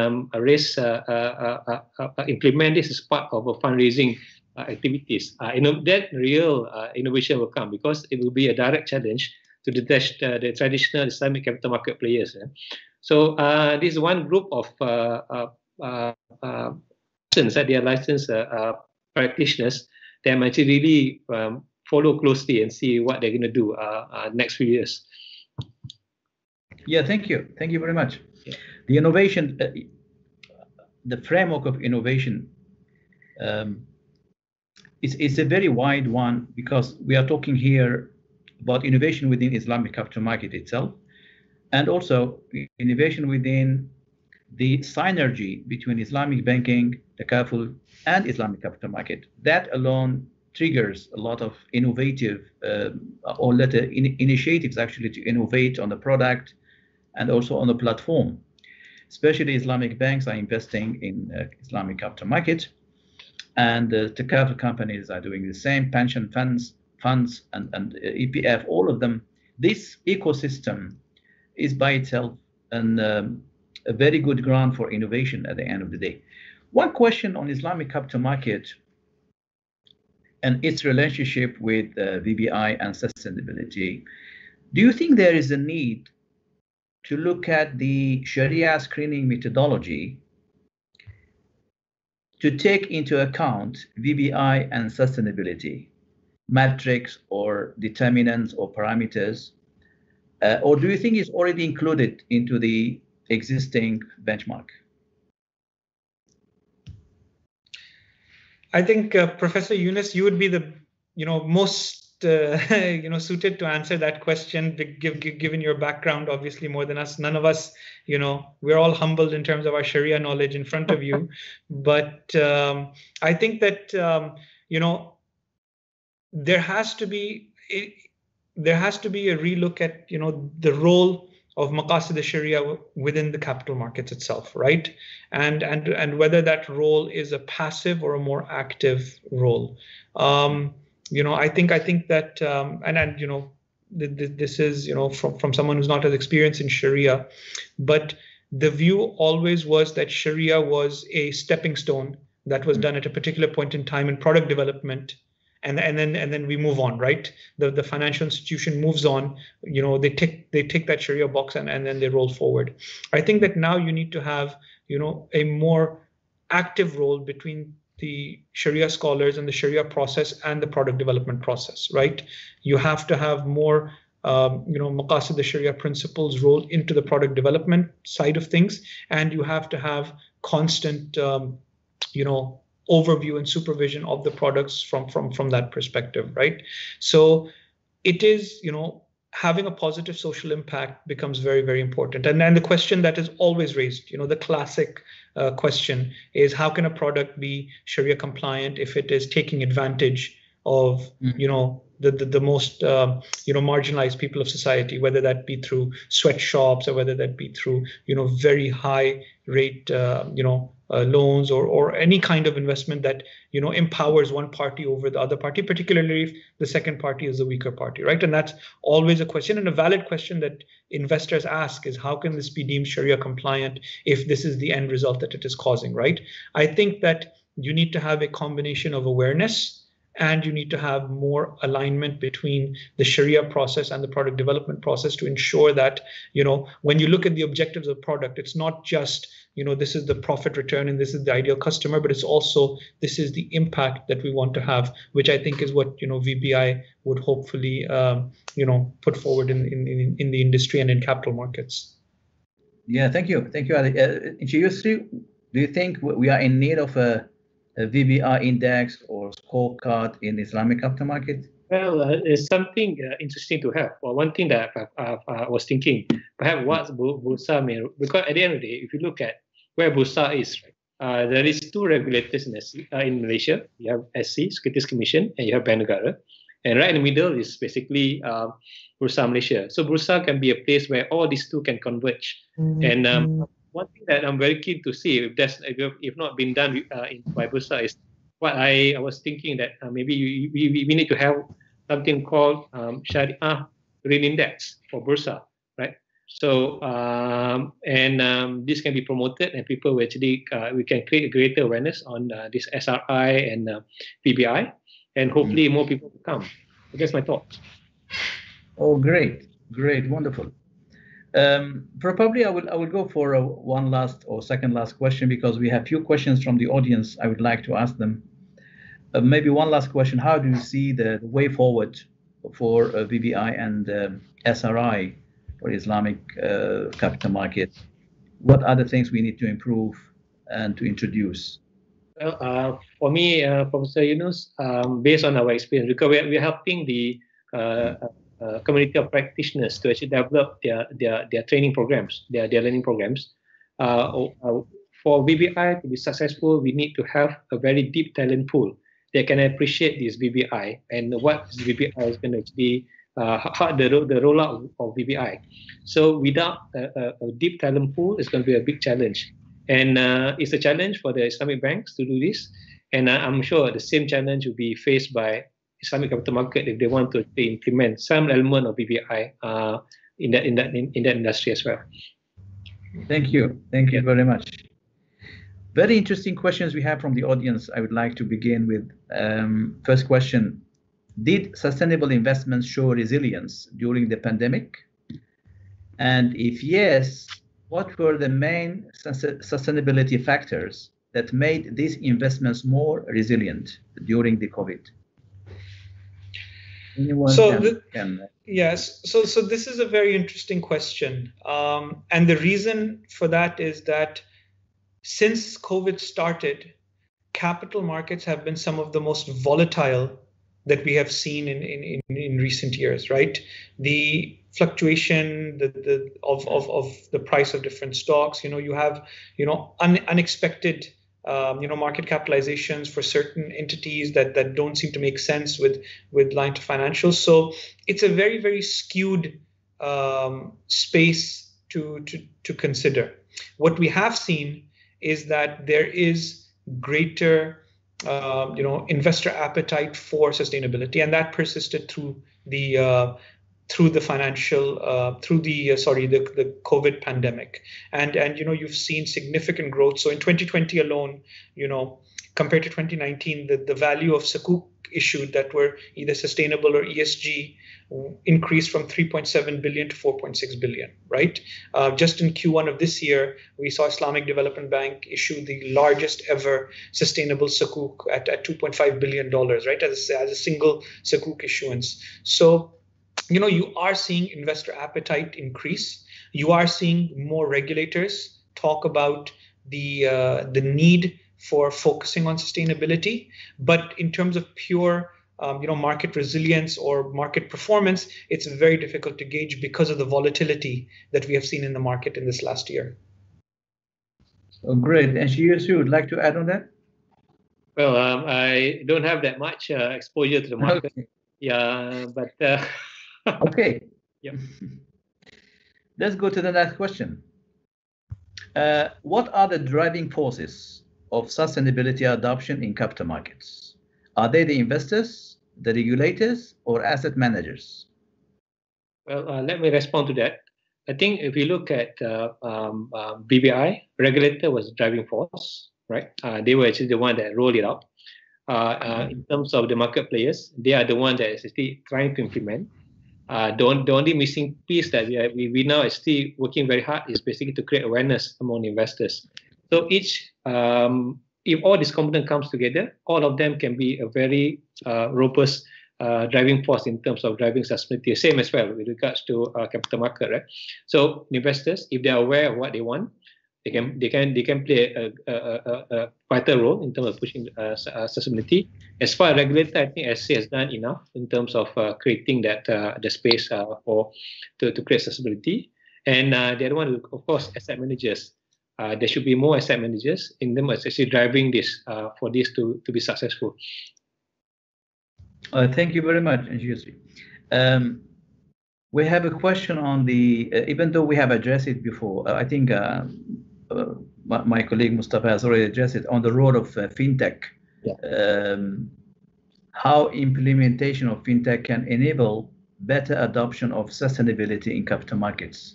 implement this as part of a fundraising activities. That real innovation will come, because it will be a direct challenge to the traditional Islamic capital market players. So this is one group of they are licensed practitioners that actually really follow closely and see what they're going to do next few years. Yeah, thank you very much. Yeah. The innovation, the framework of innovation is a very wide one, because we are talking here about innovation within Islamic capital market itself, and also innovation within the synergy between Islamic banking, takaful, and Islamic capital market. That alone triggers a lot of innovative or initiatives actually to innovate on the product and also on the platform. Especially Islamic banks are investing in Islamic capital market, and the takaful companies are doing the same. Pension funds and EPF, all of them. This ecosystem is by itself a very good ground for innovation at the end of the day. One question on Islamic capital market and its relationship with VBI and sustainability. Do you think there is a need to look at the Sharia screening methodology to take into account VBI and sustainability metrics or determinants or parameters, or do you think it's already included into the existing benchmark? I think Professor Yunus, you would be the most suited to answer that question, given your background, obviously more than us. None of us, we're all humbled in terms of our Sharia knowledge in front of you. But I think that there has to be a relook at the role of maqasid al-Sharia within the capital markets itself, right? And whether that role is a passive or a more active role. I think that this is from someone who's not as experienced in Sharia, but the view always was that Sharia was a stepping stone that was done at a particular point in time in product development, and then we move on, right? The financial institution moves on, they tick that Sharia box and then they roll forward. I think that now you need to have a more active role between the Sharia scholars and the Sharia process and the product development process, right? You have to have more maqasid al-Sharia principles roll into the product development side of things, and you have to have constant overview and supervision of the products from that perspective, right? So it is, having a positive social impact becomes very, very important. And then the question that is always raised, the classic question is, how can a product be Sharia compliant if it is taking advantage of, the most, marginalized people of society, whether that be through sweatshops or whether that be through, very high rate, loans or any kind of investment that empowers one party over the other party, particularly if the second party is the weaker party, right? And that's always a question, and a valid question that investors ask is, how can this be deemed Sharia compliant if this is the end result that it is causing, right? I think that you need to have a combination of awareness, and you need to have more alignment between the Sharia process and the product development process to ensure that, when you look at the objectives of the product, it's not just, this is the profit return and this is the ideal customer, but it's also, this is the impact that we want to have, which I think is what, VBI would hopefully, put forward in the industry and in capital markets. Yeah, thank you. Thank you, Ali. Yusri, do you think we are in need of a VBI index or scorecard in Islamic capital market? Well, it's something interesting to have. Well, one thing that I was thinking, perhaps what Bursa may, because at the end of the day, if you look at where Bursa is, right, there is two regulators in Malaysia. You have SC, Securities Commission, and you have Bank Negara. And right in the middle is basically Bursa Malaysia. So Bursa can be a place where all these two can converge. And one thing that I'm very keen to see, if not been done by Bursa, is what I was thinking that maybe we need to have something called Sharia Green Index for Bursa, right? So this can be promoted, and people will actually we can create a greater awareness on this SRI and PBI, and hopefully more people will come. So that's my thought. Oh, great, wonderful. Probably I will go for one last or second last question, because we have few questions from the audience I would like to ask them. Maybe one last question: how do you see the way forward for BVI and SRI for Islamic capital market? What are the things we need to improve and to introduce? Well, for me, Professor Yunus, based on our experience, because we're helping the community of practitioners to actually develop their training programs, their learning programs. For BBI to be successful, we need to have a very deep talent pool that can appreciate this BBI and what this BBI is going to actually, how the rollout of BBI. So without a deep talent pool, it's going to be a big challenge. And it's a challenge for the Islamic banks to do this. And I'm sure the same challenge will be faced by Islamic capital market if they want to implement some element of BBI in that industry as well. Thank you very much. Very interesting questions we have from the audience. I would like to begin with first question: did sustainable investments show resilience during the pandemic? And if yes, what were the main sustainability factors that made these investments more resilient during the COVID? Yes, so this is a very interesting question, and the reason for that is that since COVID started, capital markets have been some of the most volatile that we have seen in recent years, right? The fluctuation of the price of different stocks, you have unexpected market capitalizations for certain entities that don't seem to make sense with line to financials. So it's a very, very skewed space to consider. What we have seen is that there is greater investor appetite for sustainability, and that persisted through the COVID pandemic, and you've seen significant growth. So in 2020 alone, compared to 2019, the value of sukuk issued that were either sustainable or ESG increased from 3.7 billion to 4.6 billion, right? Just in Q1 of this year, we saw Islamic Development Bank issue the largest ever sustainable sukuk at $2.5 billion, right, as a single sukuk issuance. So, you are seeing investor appetite increase. You are seeing more regulators talk about the need for focusing on sustainability. But in terms of pure market resilience or market performance, it's very difficult to gauge because of the volatility that we have seen in the market in this last year. Oh, great. And you would like to add on that? Well, I don't have that much exposure to the market. Okay. Yeah, but okay. Yep. Let's go to the next question. What are the driving forces of sustainability adoption in capital markets? Are they the investors, the regulators, or asset managers? Well, let me respond to that. I think if you look at BBI, regulator was the driving force, right? They were actually the one that rolled it out. In terms of the market players, they are the one that is actually trying to implement. The only missing piece that we now are still working very hard is basically to create awareness among investors. So each, if all these components comes together, all of them can be a very robust driving force in terms of driving sustainability. Same as well with regards to capital market, right? So investors, if they are aware of what they want, they can play a vital role in terms of pushing sustainability. As far as regulator, I think SC has done enough in terms of creating that the space to create sustainability. And the other one, of course, asset managers. There should be more asset managers in them actually driving this for this to be successful. Thank you very much, Yusri. We have a question on the, even though we have addressed it before, I think my colleague Mustafa has already addressed it, on the role of fintech. Yeah. How implementation of fintech can enable better adoption of sustainability in capital markets?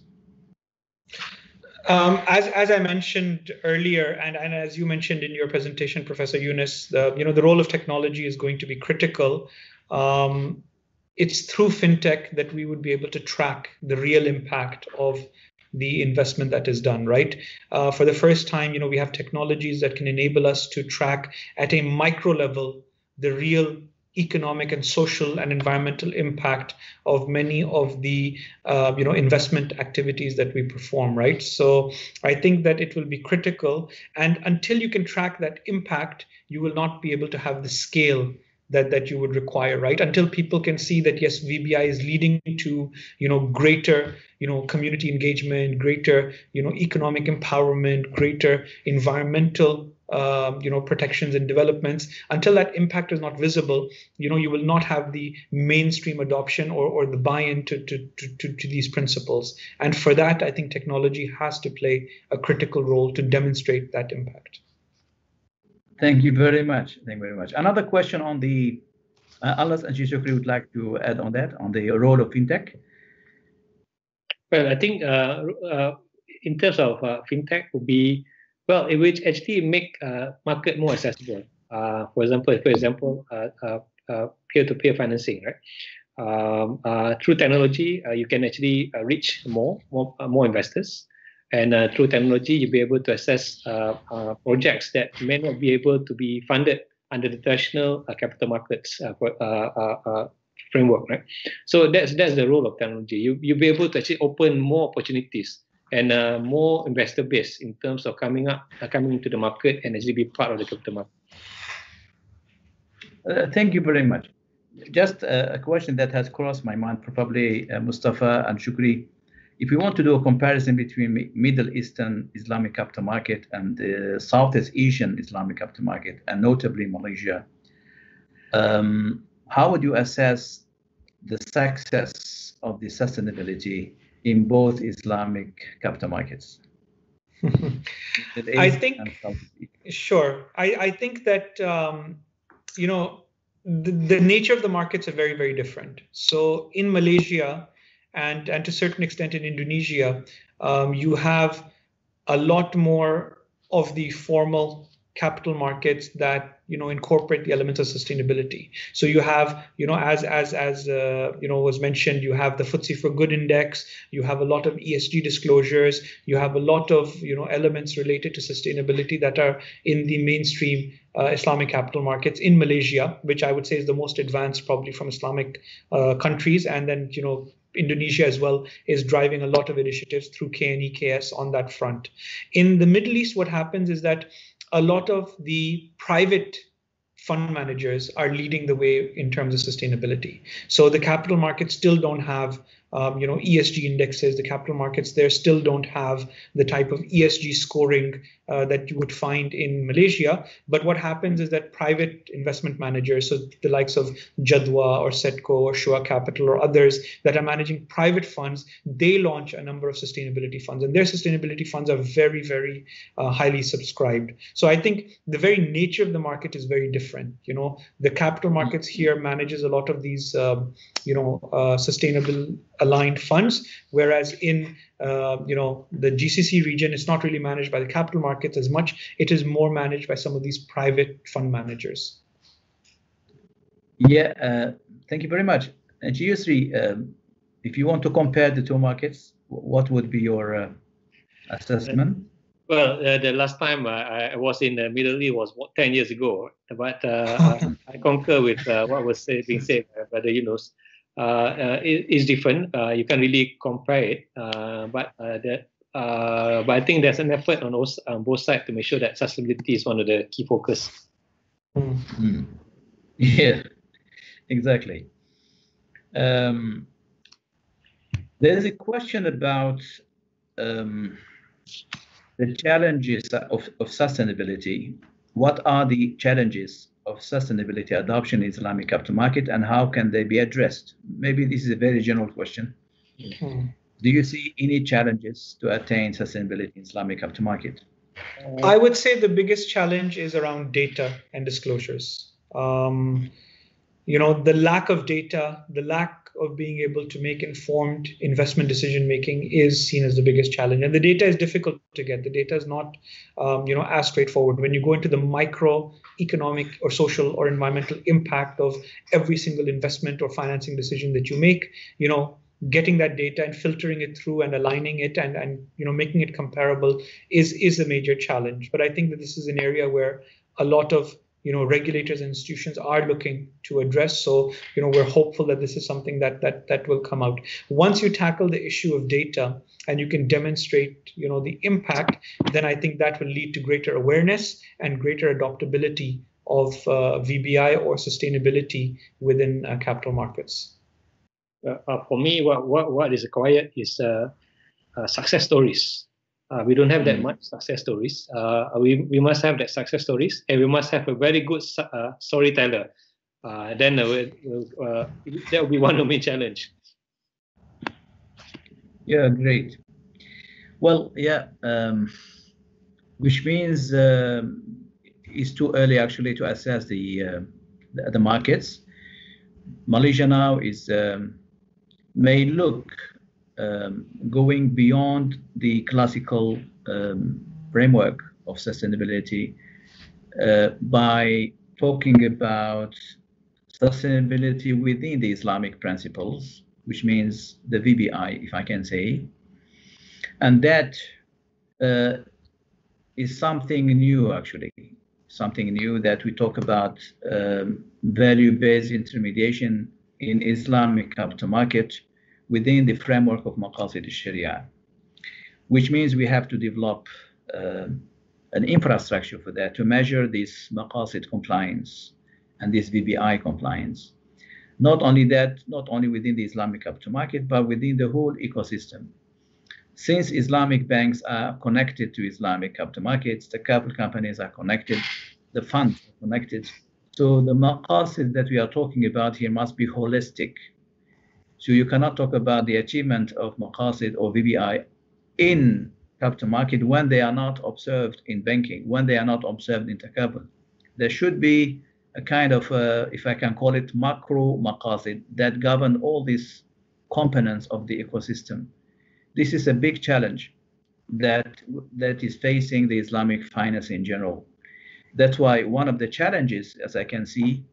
As I mentioned earlier, and as you mentioned in your presentation, Professor Yunus, the role of technology is going to be critical. it's through fintech that we would be able to track the real impact of the investment that is done, right? For the first time, we have technologies that can enable us to track at a micro level the real economic and social and environmental impact of many of the investment activities that we perform, right? So I think that it will be critical, and until you can track that impact, you will not be able to have the scale that you would require, right? Until people can see that yes, VBI is leading to greater community engagement, greater economic empowerment, greater environmental protections and developments. Until that impact is not visible, you will not have the mainstream adoption or the buy-in to these principles. And for that, I think technology has to play a critical role to demonstrate that impact. Thank you very much. Thank you very much. Another question on the, unless Anji Shukri would like to add on that, on the role of fintech. Well, I think in terms of fintech would be, well, it will actually make market more accessible. For example, peer-to-peer financing, right? Through technology, you can actually reach more investors. And through technology, you'll be able to assess projects that may not be able to be funded under the traditional capital markets framework, right? So that's the role of technology. You'll be able to actually open more opportunities and more investor base in terms of coming into the market and actually be part of the capital market. Thank you very much. Just a question that has crossed my mind, probably Mustafa and Shukri. If we want to do a comparison between Middle Eastern Islamic capital market and the Southeast Asian Islamic capital market, and notably Malaysia, how would you assess the success of the sustainability in both Islamic capital markets? I think, sure. I think that, the nature of the markets are very, very different. So in Malaysia, and to a certain extent in Indonesia, you have a lot more of the formal capital markets that incorporate the elements of sustainability. So you have as was mentioned, you have the FTSE for Good index, you have a lot of ESG disclosures, you have a lot of elements related to sustainability that are in the mainstream Islamic capital markets in Malaysia, which I would say is the most advanced probably from Islamic countries. And then Indonesia as well is driving a lot of initiatives through KNEKS on that front. In the Middle East, what happens is that a lot of the private fund managers are leading the way in terms of sustainability. So the capital markets still don't have ESG indexes. The capital markets there still don't have the type of ESG scoring that you would find in Malaysia. But what happens is that private investment managers, so the likes of Jadwa or Setco or Shua Capital or others that are managing private funds, they launch a number of sustainability funds, and their sustainability funds are very, very highly subscribed. So I think the very nature of the market is very different. The capital markets here manages a lot of these sustainable aligned funds, whereas in the GCC region, it's not really managed by the capital markets as much. It is more managed by some of these private fund managers. Yeah, thank you very much. And Yusri, if you want to compare the two markets, what would be your assessment? Well, the last time I was in the Middle East was 10 years ago, but I concur with what was being said by the Yunus. It is different. You can't really compare it, but I think there's an effort on both sides to make sure that sustainability is one of the key focus. Mm. Yeah, exactly. There is a question about the challenges of sustainability. What are the challenges of sustainability adoption in Islamic capital market, and how can they be addressed? Maybe this is a very general question. Mm-hmm. Do you see any challenges to attain sustainability in Islamic capital market? I would say the biggest challenge is around data and disclosures. The lack of data, the lack of being able to make informed investment decision making is seen as the biggest challenge. And the data is difficult to get. The data is not, as straightforward. When you go into the micro economic or social or environmental impact of every single investment or financing decision that you make, getting that data and filtering it through and aligning it and making it comparable is a major challenge. But I think that this is an area where a lot of regulators and institutions are looking to address. So we're hopeful that this is something that will come out. Once you tackle the issue of data and you can demonstrate the impact, then I think that will lead to greater awareness and greater adoptability of VBI or sustainability within capital markets. For me, what is required is success stories. We don't have that much success stories. We must have that success stories, and we must have a very good storyteller. Then that will be one of my challenge. Yeah, great. Well, yeah, which means it's too early actually to assess the markets. Malaysia now is may look going beyond the classical framework of sustainability by talking about sustainability within the Islamic principles, which means the VBI, if I can say. And that is something new, actually, something new that we talk about value-based intermediation in Islamic capital market within the framework of Maqasid al-Sharia, which means we have to develop an infrastructure for that to measure this Maqasid compliance and this VBI compliance. Not only that, not only within the Islamic capital market, but within the whole ecosystem. Since Islamic banks are connected to Islamic capital markets, the capital companies are connected, the funds are connected. So the maqasid that we are talking about here must be holistic. So you cannot talk about the achievement of maqasid or VBI in capital market when they are not observed in banking, when they are not observed in takabul. There should be a kind of, if I can call it, macro maqasid that govern all these components of the ecosystem. This is a big challenge that is facing the Islamic finance in general. That's why one of the challenges, as I can see,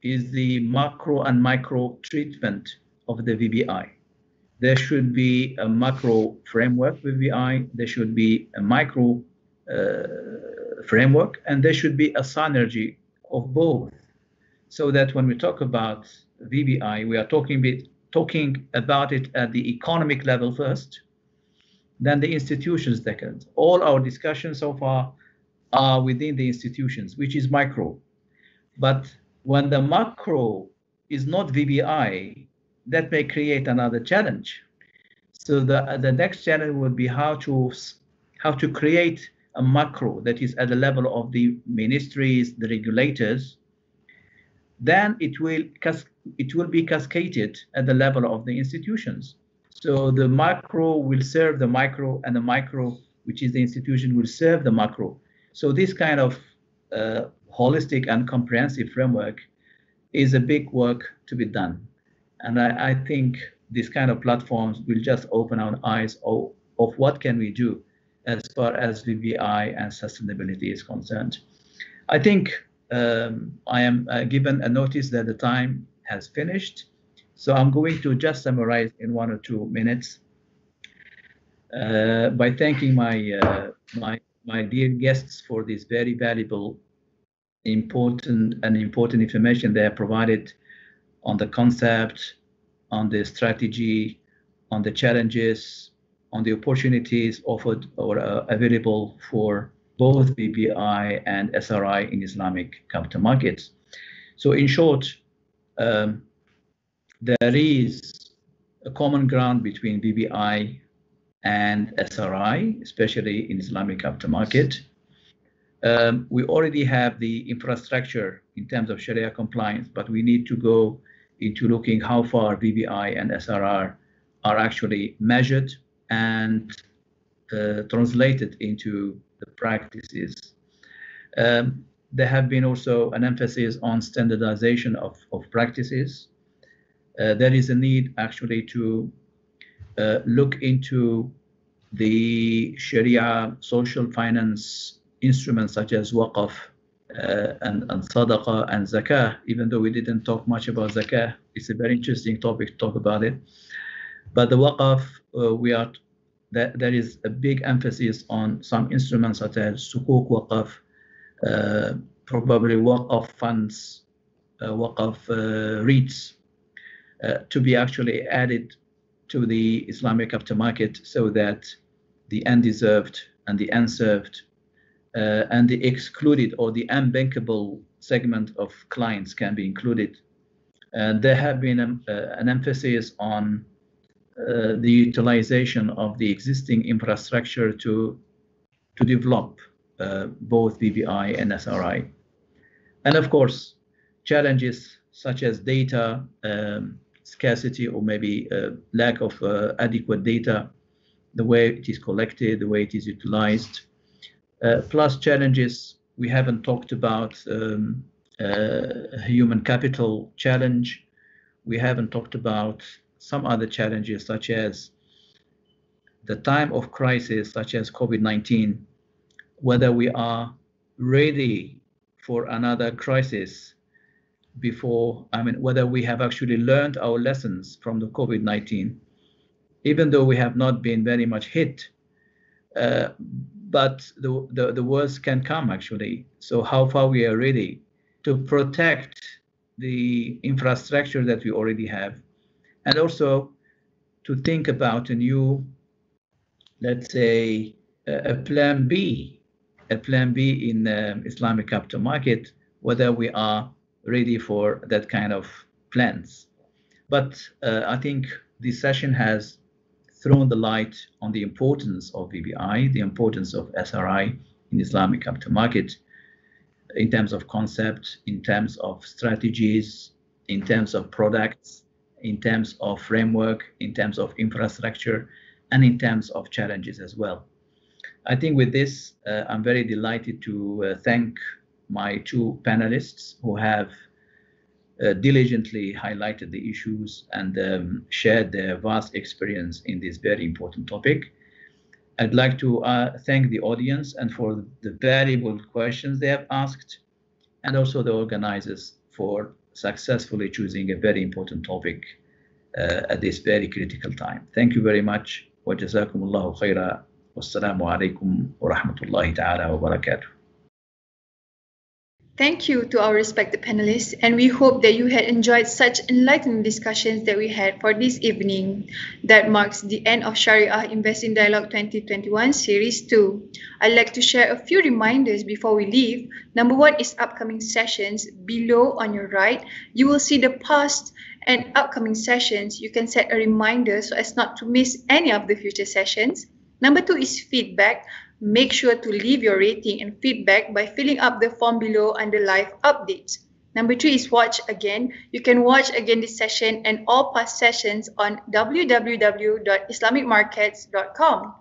is the macro and micro treatment of the VBI. There should be a macro framework VBI, there should be a micro framework, and there should be a synergy of both. So that when we talk about VBI, we are talking about it at the economic level first, then the institutions second. All our discussions so far are within the institutions, which is micro. But when the macro is not VBI, that may create another challenge. So the next challenge would be how to create a macro that is at the level of the ministries, the regulators. Then it will be cascaded at the level of the institutions. So the macro will serve the micro, and the micro, which is the institution, will serve the macro. So this kind of holistic and comprehensive framework is a big work to be done. And I think this kind of platforms will just open our eyes of what can we do as far as VBI and sustainability is concerned. I think I am given a notice that the time has finished. So I'm going to just summarize in 1 or 2 minutes by thanking my dear guests for this very valuable, important information they have provided on the concept, on the strategy, on the challenges, on the opportunities offered or available for both VBI and SRI in Islamic capital markets. So in short, there is a common ground between VBI and SRI, especially in Islamic capital market. We already have the infrastructure in terms of Sharia compliance, but we need to go into looking how far VBI and SRR are actually measured and translated into the practices. There have been also an emphasis on standardization of practices. there is a need actually to look into the Sharia social finance instruments such as waqf and sadaqah and zakah. Even though we didn't talk much about zakah, it's a very interesting topic to talk about it. But the waqf, there is a big emphasis on some instruments such as sukuk waqf, probably waqf funds, waqf REITs, to be actually added to the Islamic capital market so that the undeserved and the unserved and the excluded or the unbankable segment of clients can be included. There have been an emphasis on the utilization of the existing infrastructure to develop both BBI and SRI. And of course, challenges such as data scarcity or maybe lack of adequate data, the way it is collected, the way it is utilized, plus challenges we haven't talked about, human capital challenge. We haven't talked about some other challenges such as the time of crisis such as COVID-19, whether we are ready for another crisis before, whether we have actually learned our lessons from the COVID-19, even though we have not been very much hit, but the worst can come actually. So how far we are ready to protect the infrastructure that we already have, and also to think about a new, let's say, a plan B in Islamic capital market, whether we are ready for that kind of plans. But I think this session has thrown the light on the importance of BBI, the importance of SRI in Islamic capital market, in terms of concept, in terms of strategies, in terms of products, in terms of framework, in terms of infrastructure, and in terms of challenges as well. I think with this, I'm very delighted to thank my two panelists who have diligently highlighted the issues and shared their vast experience in this very important topic. I'd like to thank the audience and for the valuable questions they have asked, and also the organizers for successfully choosing a very important topic at this very critical time. Thank you very much. وجزاكم الله خيرا والسلام عليكم ورحمة الله تعالى وبركاته. Thank you to our respected panelists, and we hope that you had enjoyed such enlightening discussions that we had for this evening. That marks the end of Sharia Investing Dialogue 2021 Series 2. I'd like to share a few reminders before we leave. Number one is upcoming sessions. Below on your right, you will see the past and upcoming sessions. You can set a reminder so as not to miss any of the future sessions. Number two is feedback. Make sure to leave your rating and feedback by filling up the form below under live updates. Number three is watch again. You can watch again this session and all past sessions on www.islamicmarkets.com.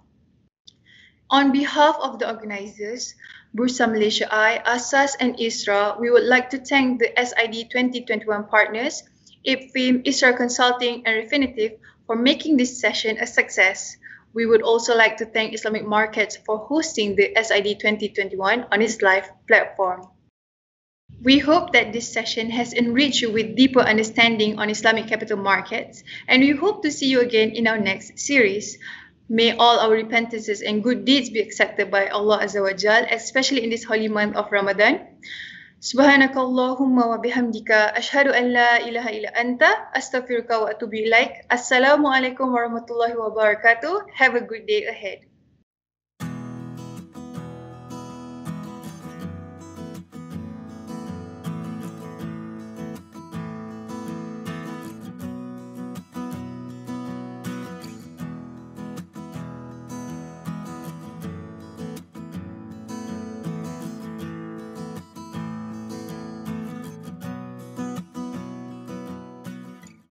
On behalf of the organizers, Bursa Malaysia I, Asas and ISRA, we would like to thank the SID 2021 partners, IPFIM, ISRA Consulting and Refinitiv for making this session a success. We would also like to thank Islamic Markets for hosting the SID 2021 on its live platform. We hope that this session has enriched you with deeper understanding on Islamic capital markets, and we hope to see you again in our next series. May all our repentances and good deeds be accepted by Allah Azza wa Jal, especially in this holy month of Ramadan. Subhanakallahumma wa bihamdika ashhadu an la ilaha illa anta astaghfiruka wa atubu ilaik. Assalamu alaikum warahmatullahi wabarakatuh. Have a good day ahead.